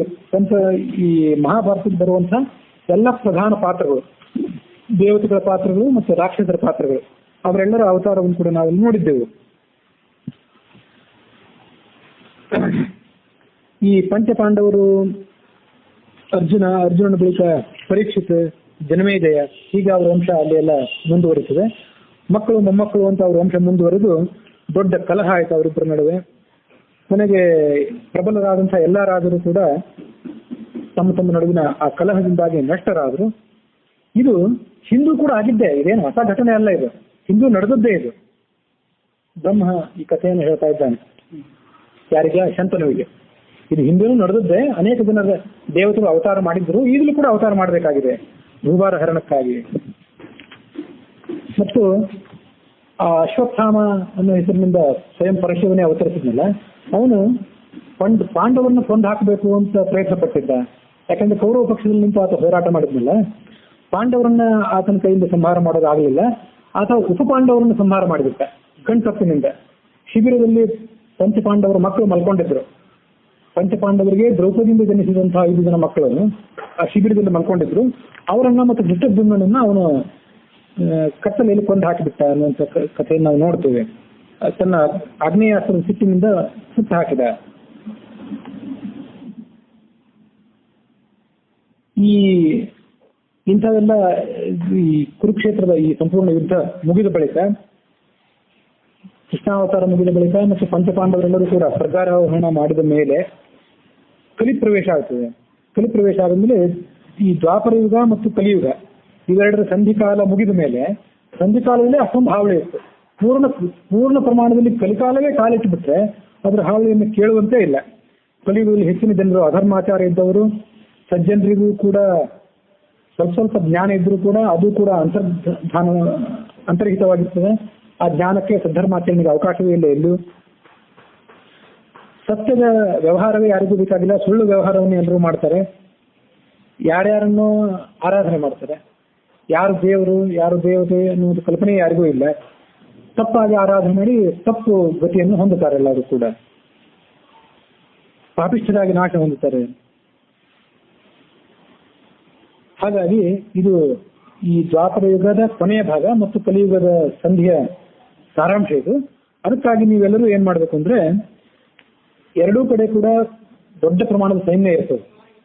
ಈ ಮಹಾಭಾರತಕ್ಕೆ ಬರುವಂತಹ ಎಲ್ಲ ಪ್ರಧಾನ ಪಾತ್ರಗಳು, ದೇವತೆಗಳ ಪಾತ್ರಗಳು ಮತ್ತು ರಾಕ್ಷಸರ ಪಾತ್ರಗಳು, ಅವರೆಲ್ಲರ ಅವತಾರವನ್ನು ಕೂಡ ನಾವು ನೋಡಿದ್ದೆವು. ಈ ಪಂಚಪಾಂಡವರು, ಅರ್ಜುನನ ಬಳಿಕ ಪರೀಕ್ಷಿತ್, ಜನಮೇಜಯ, ಹೀಗೆ ಅವರ ವಂಶ ಅಲ್ಲಿ ಎಲ್ಲ ಮುಂದುವರಿಸಿದೆ. ಮಕ್ಕಳು ಮೊಮ್ಮಕ್ಕಳು ಅಂತ ಅವ್ರ ವಂಶ ಮುಂದುವರೆದು ದೊಡ್ಡ ಕಲಹ ಆಯಿತು ಅವರಿಬ್ಬರ ನಡುವೆ. ಕೊನೆಗೆ ಪ್ರಬಲರಾದಂತಹ ಎಲ್ಲ ರಾಜರು ಕೂಡ ತಮ್ಮ ತಮ್ಮ ನಡುವಿನ ಆ ಕಲಹದಿಂದಾಗಿ ನಷ್ಟರಾದರು. ಇದು ಹಿಂದೂ ಕೂಡ ಆಗಿದ್ದೆ, ಇದೇನು ಹೊಸ ಘಟನೆ ಅಲ್ಲ, ಇದು ಹಿಂದೂ ನಡೆದದ್ದೇ. ಇದು ಬ್ರಹ್ಮ ಈ ಕಥೆಯನ್ನು ಹೇಳ್ತಾ ಇದ್ದಾನೆ. ಯಾರಿಗೆ? ಶಂತನುವಿಗೆ. ಇದು ಹಿಂದೂ ನಡೆದದ್ದೇ. ಅನೇಕ ಜನರ ದೇವತೆಗಳು ಅವತಾರ ಮಾಡಿದ್ರು, ಈಗಲೂ ಕೂಡ ಅವತಾರ ಮಾಡಬೇಕಾಗಿದೆ ಭೂಭಾರ ಹರಣಕ್ಕಾಗಿ. ಮತ್ತು ಆ ಅಶ್ವತ್ಥಾಮ ಅನ್ನೋ ಹೆಸರಿನಿಂದ ಸ್ವಯಂ ಪರಶಿವನೇ ಅವತರಿಸಿದ್ನಲ್ಲ, ಅವನು ಪಾಂಡವರನ್ನ ಕೊಂದು ಹಾಕಬೇಕು ಅಂತ ಪ್ರಯತ್ನ ಪಟ್ಟಿದ್ದ. ಯಾಕಂದ್ರೆ ಕೌರವ ಪಕ್ಷದಲ್ಲಿ ನಿಂತು ಆತ ಹೋರಾಟ ಮಾಡಿದ್ನಲ್ಲ, ಪಾಂಡವರನ್ನ ಆತನ ಕೈಯಿಂದ ಸಂಹಾರ ಮಾಡೋದಾಗಲಿಲ್ಲ. ಆತ ಉಪಪಾಂಡವರನ್ನು ಸಂಹಾರ ಮಾಡಿಬಿಟ್ಟ ಕಣ್ತಪ್ಪಿನಿಂದ. ಶಿಬಿರದಲ್ಲಿ ಪಂಚಪಾಂಡವರ ಮಕ್ಕಳು ಮಲ್ಕೊಂಡಿದ್ರು. ಪಂಚಪಾಂಡವರಿಗೆ ದ್ರೌಪದಿಯಿಂದ ಜನಿಸಿದಂತಹ 5 ಜನ ಮಕ್ಕಳನ್ನು ಆ ಶಿಬಿರದಲ್ಲಿ ಮಲ್ಕೊಂಡಿದ್ರು. ಅವರನ್ನ ಮತ್ತು ಧೃಷ್ಟದ್ಯುಮ್ನನ್ನ ಅವನು ಕತ್ತಲೆಯಲ್ಲಿ ಕೊಂದು ಹಾಕಿಬಿಟ್ಟ ಅನ್ನುವಂಥ ಕಥೆಯನ್ನು ನಾವು ನೋಡ್ತೇವೆ. ತನ್ನ ಆಗ್ನೇಯಾಸ್ತ್ರದ ಸಿಟ್ಟಿನಿಂದ ಸುಟ್ಟು ಹಾಕಿದ. ಇಂಥವೆಲ್ಲ ಈ ಕುರುಕ್ಷೇತ್ರದ ಈ ಸಂಪೂರ್ಣ ಯುದ್ಧ ಮುಗಿದ ಬಳಿಕ, ಕೃಷ್ಣಾವತಾರ ಮುಗಿದ ಬಳಿಕ ಮತ್ತು ಪಂಚಪಾಂಡವರೆಲ್ಲರೂ ಕೂಡ ಸ್ವರ್ಗಾರೋಹಣ ಮಾಡಿದ ಮೇಲೆ ಕಲಿಪ್ರವೇಶ ಆಗ್ತದೆ. ಕಲಿಪ್ರವೇಶ ಆದ ಮೇಲೆ ಈ ದ್ವಾಪರ ಯುಗ ಮತ್ತು ಕಲಿಯುಗ ಇವೆರಡರ ಸಂಧಿಕಾಲ ಮುಗಿದ ಮೇಲೆ, ಸಂಧಿಕಾಲದಲ್ಲಿ ಅಷ್ಟೊಂದು ಹಾವಳಿ ಇತ್ತು. ಪೂರ್ಣ ಪ್ರಮಾಣದಲ್ಲಿ ಕಲಿಕಾಲವೇ ಕಾಲಿಟ್ಟು ಬಿಟ್ರೆ ಅದರ ಹಾವಳಿಯನ್ನು ಕೇಳುವಂತೆ ಇಲ್ಲ. ಕಲಿಯುಗದಲ್ಲಿ ಹೆಚ್ಚಿನ ಜನರು ಅಧರ್ಮಾಚಾರ ಇದ್ದವರು, ಸಜ್ಜನರಿಗೂ ಕೂಡ ಸ್ವಲ್ಪ ಜ್ಞಾನ ಇದ್ರೂ ಕೂಡ ಅದು ಕೂಡ ಅಂತರ್ಹಿತವಾಗಿರ್ತದೆ. ಆ ಜ್ಞಾನಕ್ಕೆ ಸದ್ಧರ್ಮಾಚರಣೆಗೆ ಅವಕಾಶವೇ ಇಲ್ಲ ಎಲ್ಲೂ. ಸತ್ಯದ ವ್ಯವಹಾರವೇ ಯಾರಿಗೂ ಬೇಕಾಗಿಲ್ಲ, ಸುಳ್ಳು ವ್ಯವಹಾರವನ್ನು ಎಲ್ಲರೂ ಮಾಡ್ತಾರೆ. ಯಾರ್ಯಾರನ್ನು ಆರಾಧನೆ ಮಾಡ್ತಾರೆ, ಯಾರು ದೇವರು ಯಾರು ದೇವತೆ ಅನ್ನುವುದು ಕಲ್ಪನೆ ಯಾರಿಗೂ ಇಲ್ಲ. ತಪ್ಪಾಗಿ ಆರಾಧನೆ ಮಾಡಿ ತಪ್ಪು ಗತಿಯನ್ನು ಹೊಂದುತ್ತಾರೆ. ಎಲ್ಲರೂ ಕೂಡ ಪಾಪಿಷ್ಠರಾಗಿ ನಾಶ ಹೊಂದುತ್ತಾರೆ. ಹಾಗಾಗಿ ಇದು ಈ ದ್ವಾಪರ ಯುಗದ ಕೊನೆಯ ಭಾಗ ಮತ್ತು ಕಲಿಯುಗದ ಸಂಧಿಯ ಸಾರಾಂಶ ಇದು. ಅದಕ್ಕಾಗಿ ನೀವೆಲ್ಲರೂ ಏನ್ ಮಾಡ್ಬೇಕು ಅಂದ್ರೆ, ಎರಡೂ ಕಡೆ ಕೂಡ ದೊಡ್ಡ ಪ್ರಮಾಣದ ಸೈನ್ಯ ಇರ್ತದೆ,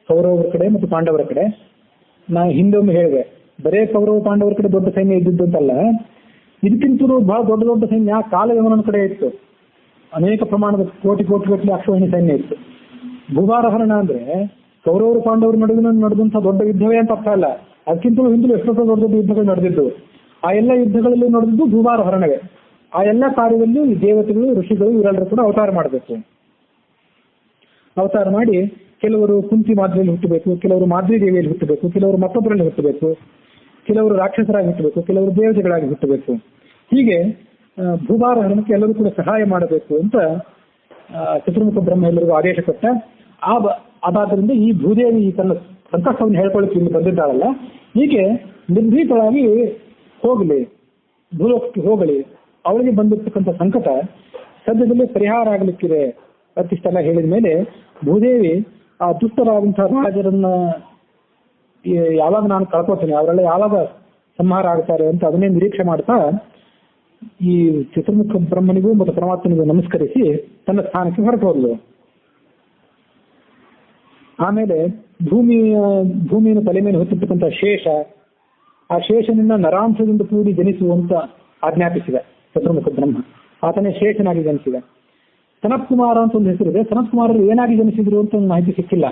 ಕೌರವರ ಕಡೆ ಮತ್ತು ಪಾಂಡವರ ಕಡೆ. ನಾನು ಹಿಂದೊಮ್ಮೆ ಹೇಳಿದೆ, ಬರೇ ಕೌರವ ಪಾಂಡವರ ಕಡೆ ದೊಡ್ಡ ಸೈನ್ಯ ಇದ್ದಿದ್ದು ಅಂತಲ್ಲ, ಇದಕ್ಕಿಂತಲೂ ಬಹಳ ದೊಡ್ಡ ದೊಡ್ಡ ಸೈನ್ಯ ಕಾಲಯವನ ಕಡೆ ಇತ್ತು. ಅನೇಕ ಪ್ರಮಾಣದ ಕೋಟಿ ಅಶ್ವಹಿಣಿ ಸೈನ್ಯ ಇತ್ತು. ಭೂಭಾರಹರಣ ಅಂದ್ರೆ ಕೌರವರು ಪಾಂಡವರು ನಡುವಿನ ನಡೆದಂತಹ ದೊಡ್ಡ ಯುದ್ಧವೇ ಅಂತ ಅರ್ಥ ಅಲ್ಲ. ಅದಕ್ಕಿಂತಲೂ ಹಿಂದೂ ಎಷ್ಟೋ ದೊಡ್ಡ ದೊಡ್ಡ ಯುದ್ಧಗಳು ನಡೆದಿದ್ದು. ಆ ಎಲ್ಲ ಯುದ್ಧಗಳಲ್ಲಿ ನಡೆದಿದ್ದು ಭೂಭಾರಹರಣವೇ. ಆ ಎಲ್ಲ ಕಾರ್ಯದಲ್ಲೂ ಈ ದೇವತೆಗಳು, ಋಷಿಗಳು ಇವರೆಲ್ಲರೂ ಕೂಡ ಅವತಾರ ಮಾಡಬೇಕು. ಅವತಾರ ಮಾಡಿ ಕೆಲವರು ಕುಂತಿ ಮಾದ್ರಿಯಲ್ಲಿ ಹುಟ್ಟಬೇಕು, ಕೆಲವರು ಮಾದ್ರಿ ದೇವಿಯಲ್ಲಿ ಹುಟ್ಟಬೇಕು, ಕೆಲವರು ಮತ್ತೊಬ್ಬರಲ್ಲಿ ಹುಟ್ಟಬೇಕು, ಕೆಲವರು ರಾಕ್ಷಸರಾಗಿ ಹುಟ್ಟಬೇಕು, ಕೆಲವರು ದೇವತೆಗಳಾಗಿ ಹುಟ್ಟಬೇಕು. ಹೀಗೆ ಭೂಭಾರಹರಣಕ್ಕೆ ಎಲ್ಲರೂ ಕೂಡ ಸಹಾಯ ಮಾಡಬೇಕು ಅಂತ ಚತುರ್ಮುಖ ಬ್ರಹ್ಮ ಎಲ್ಲರಿಗೂ ಆದೇಶ ಕೊಟ್ಟ. ಅದಾದ್ರಿಂದ ಈ ಭೂದೇವಿ ತನ್ನ ಸಂಕಷ್ಟವನ್ನು ಹೇಳ್ಕೊಳ್ಳಿಕ್ಕೆ ಇಲ್ಲಿ ಬಂದಿದ್ದಾಳಲ್ಲ, ಹೀಗೆ ನಿರ್ಭೀತರಾಗಿ ಹೋಗಲಿ, ಭೂಲೋಕಕ್ಕೆ ಹೋಗಲಿ, ಅವಳಿಗೆ ಬಂದಿರ್ತಕ್ಕಂಥ ಸಂಕಟ ಸದ್ಯದಲ್ಲೇ ಪರಿಹಾರ ಆಗಲಿಕ್ಕಿದೆ ಅತ್ತಿಷ್ಟೆಲ್ಲ ಹೇಳಿದ ಮೇಲೆ ಭೂದೇವಿ ಆ ದುಷ್ಟರಾದಂತಹ ರಾಜರನ್ನ ಯಾವಾಗ ನಾನು ಕಳ್ಕೊತೀನಿ, ಅವರೆಲ್ಲ ಯಾವಾಗ ಸಂಹಾರ ಆಗ್ತಾರೆ ಅಂತ ಅದನ್ನೇ ನಿರೀಕ್ಷೆ ಮಾಡ್ತಾ ಈ ಚತುರ್ಮುಖ ಬ್ರಹ್ಮನಿಗೂ ಮತ್ತು ಪರಮಾತ್ಮನಿಗೂ ನಮಸ್ಕರಿಸಿ ತನ್ನ ಸ್ಥಾನಕ್ಕೆ ಹೊರಟೋದ್ಲು. ಆಮೇಲೆ ಭೂಮಿಯನ್ನು ತಲೆ ಮೇಲೆ ಹೊತ್ತಿರ್ತಕ್ಕಂಥ ಶೇಷ, ಆ ಶೇಷನಿಂದ ನರಾಂಶದಿಂದ ಕೂಡಿ ಜನಿಸುವಂತ ಆಜ್ಞಾಪಿಸಿದ ಚತುರ್ಮುಖ ಬ್ರಹ್ಮ. ಆತನೇ ಶೇಷನಾಗಿ ಜನಿಸಿದ. ಸನತ್ಕುಮಾರ ಅಂತ ಒಂದು ಹೆಸರಿದೆ. ಸನತ್ಕುಮಾರರು ಏನಾಗಿ ಜನಿಸಿದ್ರು ಅಂತ ಒಂದು ಮಾಹಿತಿ ಸಿಕ್ಕಿಲ್ಲ.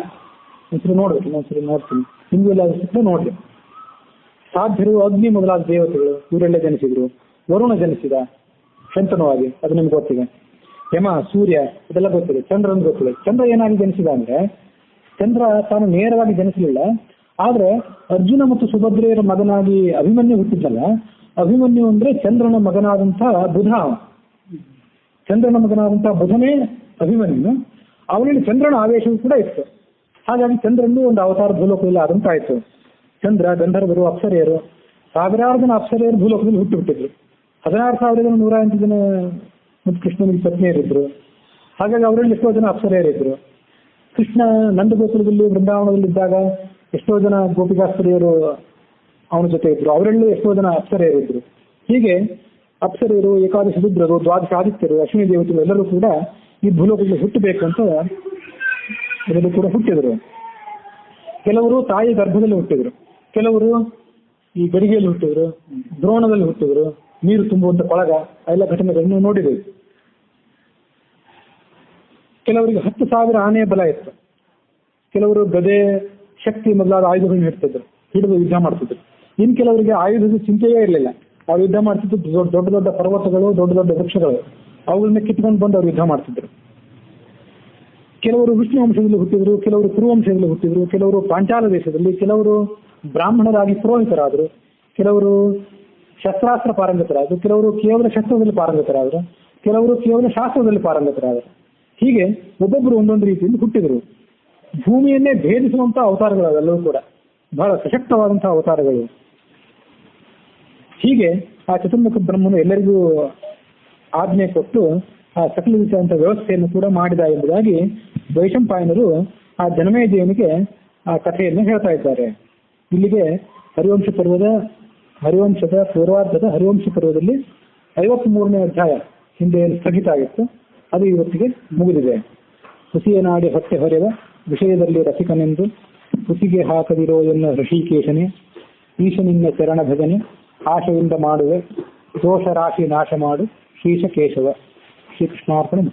ಒಂದ್ಸರಿ ನೋಡ್ಬೇಕು, ಇನ್ನೊಂದ್ಸರಿ ನೋಡ್ತೀನಿ, ನಿಮ್ಗೂ ಎಲ್ಲ ಸಿಕ್ಕರೆ ನೋಡ್ರಿ. ಸಾಧ್ಯರು, ಅಗ್ನಿ ಮೊದಲಾದ ದೇವತೆಗಳು ಇವರೆಲ್ಲ ಜನಿಸಿದ್ರು. ವರುಣ ಜನಿಸಿದ ಶಂತನವಾಗಿ, ಅದು ನಿಮ್ಗೆ ಗೊತ್ತಿದೆ. ಯಮ, ಸೂರ್ಯ ಇದೆಲ್ಲ ಗೊತ್ತಿದೆ. ಚಂದ್ರನ್ ಗೊತ್ತಿದೆ. ಚಂದ್ರ ಏನಾಗಿ ಜನಿಸಿದ ಅಂದ್ರೆ, ಚಂದ್ರ ತಾನು ನೇರವಾಗಿ ಜನಿಸಲಿಲ್ಲ, ಆದ್ರೆ ಅರ್ಜುನ ಮತ್ತು ಸುಭದ್ರೆಯರ ಮಗನಾಗಿ ಅಭಿಮನ್ಯು ಹುಟ್ಟಿದ್ದಲ್ಲ. ಅಭಿಮನ್ಯು ಅಂದ್ರೆ ಚಂದ್ರನ ಮಗನಾದಂತಹ ಬುಧ. ಚಂದ್ರನ ಮಗನಾದಂತಹ ಬುಧನೇ ಅಭಿಮನ್ಯು. ಅವನಲ್ಲಿ ಚಂದ್ರನ ಆವೇಶವೂ ಕೂಡ ಇತ್ತು. ಹಾಗಾಗಿ ಚಂದ್ರಲ್ಲೂ ಒಂದು ಅವತಾರ ಭೂಲೋಕದಲ್ಲಿ ಆದಂತಾಯ್ತು. ಚಂದ್ರ, ಗಂಧರ್ವರು, ಅಪ್ಸರೆಯರು, ಸಾವಿರಾರು ಜನ ಅಪ್ಸರೆಯರು ಭೂಲೋಕದಲ್ಲಿ ಹುಟ್ಟಿಬಿಟ್ಟಿದ್ರು. 16,108 ಜನ ಮತ್ತು ಕೃಷ್ಣನಿಗೆ ಪತ್ನಿಯರಿದ್ರು. ಹಾಗಾಗಿ ಅವರಲ್ಲಿ ಎಷ್ಟೋ ಜನ ಅಪ್ಸರೆಯರಿದ್ರು. ಕೃಷ್ಣ ನಂದಗೋಕುಲದಲ್ಲಿ ವೃಂದಾವನದಲ್ಲಿದ್ದಾಗ ಎಷ್ಟೋ ಜನ ಗೋಪಿಕಾಸ್ತ್ರೀಯರು ಅವನ ಜೊತೆ ಇದ್ರು. ಅವರಲ್ಲೂ ಎಷ್ಟೋ ಜನ ಅಪ್ಸರೆಯರಿದ್ರು. ಹೀಗೆ ಅಪ್ಸರೆಯರು, ಏಕಾದಶಿ ರುದ್ರರು, ದ್ವಾದಶ ಆದಿತ್ಯರು, ಅಶ್ವಿನಿ ದೇವತೆಗಳು ಎಲ್ಲರೂ ಕೂಡ ಈ ಭೂಲೋಕದಲ್ಲಿ ಹುಟ್ಟಬೇಕು ಅಂತ ಎಲ್ಲರೂ ಕೂಡ ಹುಟ್ಟಿದ್ರು. ಕೆಲವರು ತಾಯಿ ಗರ್ಭದಲ್ಲಿ ಹುಟ್ಟಿದ್ರು, ಕೆಲವರು ಈ ಗಡಿಗೆಯಲ್ಲಿ ಹುಟ್ಟಿದ್ರು, ದ್ರೋಣದಲ್ಲಿ ಹುಟ್ಟಿದ್ರು, ನೀರು ತುಂಬುವಂತ ಕೊಳಗ, ಎಲ್ಲ ಘಟನೆಗಳನ್ನು ನೋಡಿದ್ದೇವೆ. ಕೆಲವರಿಗೆ 10,000 ಆನೆಯ ಬಲ ಇತ್ತು. ಕೆಲವರು ಗದೆ, ಶಕ್ತಿ ಮೊದಲಾದ ಆಯುಧಗಳನ್ನು ಹಿಡಿದು ಯುದ್ಧ ಮಾಡ್ತಿದ್ರು. ಇನ್ನು ಕೆಲವರಿಗೆ ಆಯುಧದ ಚಿಂತೆಯೇ ಇರಲಿಲ್ಲ. ಅವ್ರು ಯುದ್ಧ ಮಾಡ್ತಿದ್ದು ದೊಡ್ಡ ದೊಡ್ಡ ಪರ್ವತಗಳು, ದೊಡ್ಡ ದೊಡ್ಡ ವೃಕ್ಷಗಳು, ಅವುಗಳನ್ನ ಕಿತ್ಕೊಂಡು ಬಂದು ಅವ್ರು ಯುದ್ಧ ಮಾಡ್ತಿದ್ರು. ಕೆಲವರು ವಿಷ್ಣು ವಂಶದಲ್ಲಿ ಹುಟ್ಟಿದ್ರು, ಕೆಲವರು ಕುರುವಂಶದಲ್ಲಿ ಹುಟ್ಟಿದ್ರು, ಕೆಲವರು ಪಾಂಚಾಲ ದೇಶದಲ್ಲಿ, ಕೆಲವರು ಬ್ರಾಹ್ಮಣರಾಗಿ ಪುರೋಹಿತರಾದರು, ಕೆಲವರು ಶಸ್ತ್ರಾಸ್ತ್ರ ಪಾರಂಗತರಾದರು, ಕೆಲವರು ಕೇವಲ ಶಸ್ತ್ರದಲ್ಲಿ ಪಾರಂಗತರಾದರು, ಕೆಲವರು ಕೇವಲ ಶಾಸ್ತ್ರದಲ್ಲಿ ಪಾರಂಗತರಾದರು. ಹೀಗೆ ಒಬ್ಬೊಬ್ಬರು ಒಂದೊಂದು ರೀತಿಯಲ್ಲಿ ಹುಟ್ಟಿದರು. ಭೂಮಿಯನ್ನೇ ಭೇದಿಸುವಂತಹ ಅವತಾರಗಳು ಅವೆಲ್ಲವೂ ಕೂಡ ಬಹಳ ಸಶಕ್ತವಾದಂತಹ ಅವತಾರಗಳು. ಹೀಗೆ ಆ ಚತುರ್ಮುಖ ಬ್ರಹ್ಮನು ಎಲ್ಲರಿಗೂ ಆಜ್ಞೆ ಕೊಟ್ಟು ಆ ಸಕಲ ರೀತಿಯಾದಂತಹ ವ್ಯವಸ್ಥೆಯನ್ನು ಕೂಡ ಮಾಡಿದ ಎಂಬುದಾಗಿ ವೈಶಂಪಾಯನರು ಆ ಜನಮೇಜಯನಿಗೆ ಆ ಕಥೆಯನ್ನು ಹೇಳ್ತಾ ಇದ್ದಾರೆ. ಇಲ್ಲಿಗೆ ಹರಿವಂಶದ ಪೂರ್ವಾರ್ಧದ ಹರಿವಂಶ ಪರ್ವದಲ್ಲಿ 53ನೇ ಅಧ್ಯಾಯ ಹಿಂದೆ ಸ್ಥಗಿತ ಆಗಿತ್ತು, ಅದು ಇವತ್ತಿಗೆ ಮುಗಿದಿದೆ. ಹುಸಿಯ ನಾಡಿ ಹೊಟ್ಟೆ ಹೊರೆವ ವಿಷಯದಲ್ಲಿ ರಸಿಕನೆಂದು ಹುಸಿಗೆ ಹಾಕದಿರೋ ಎನ್ನ ಋಷಿಕೇಶನೇ, ಈಶನಿನ್ನ ಚರಣ ಭಜನೆ ಆಶೆಯಿಂದ ಮಾಡುವೆ, ದೋಷ ರಾಶಿ ನಾಶ ಮಾಡು ಶ್ರೀಶ ಕೇಶವ. ಶ್ರೀಕೃಷ್ಣಾರ್ಪಣೆ.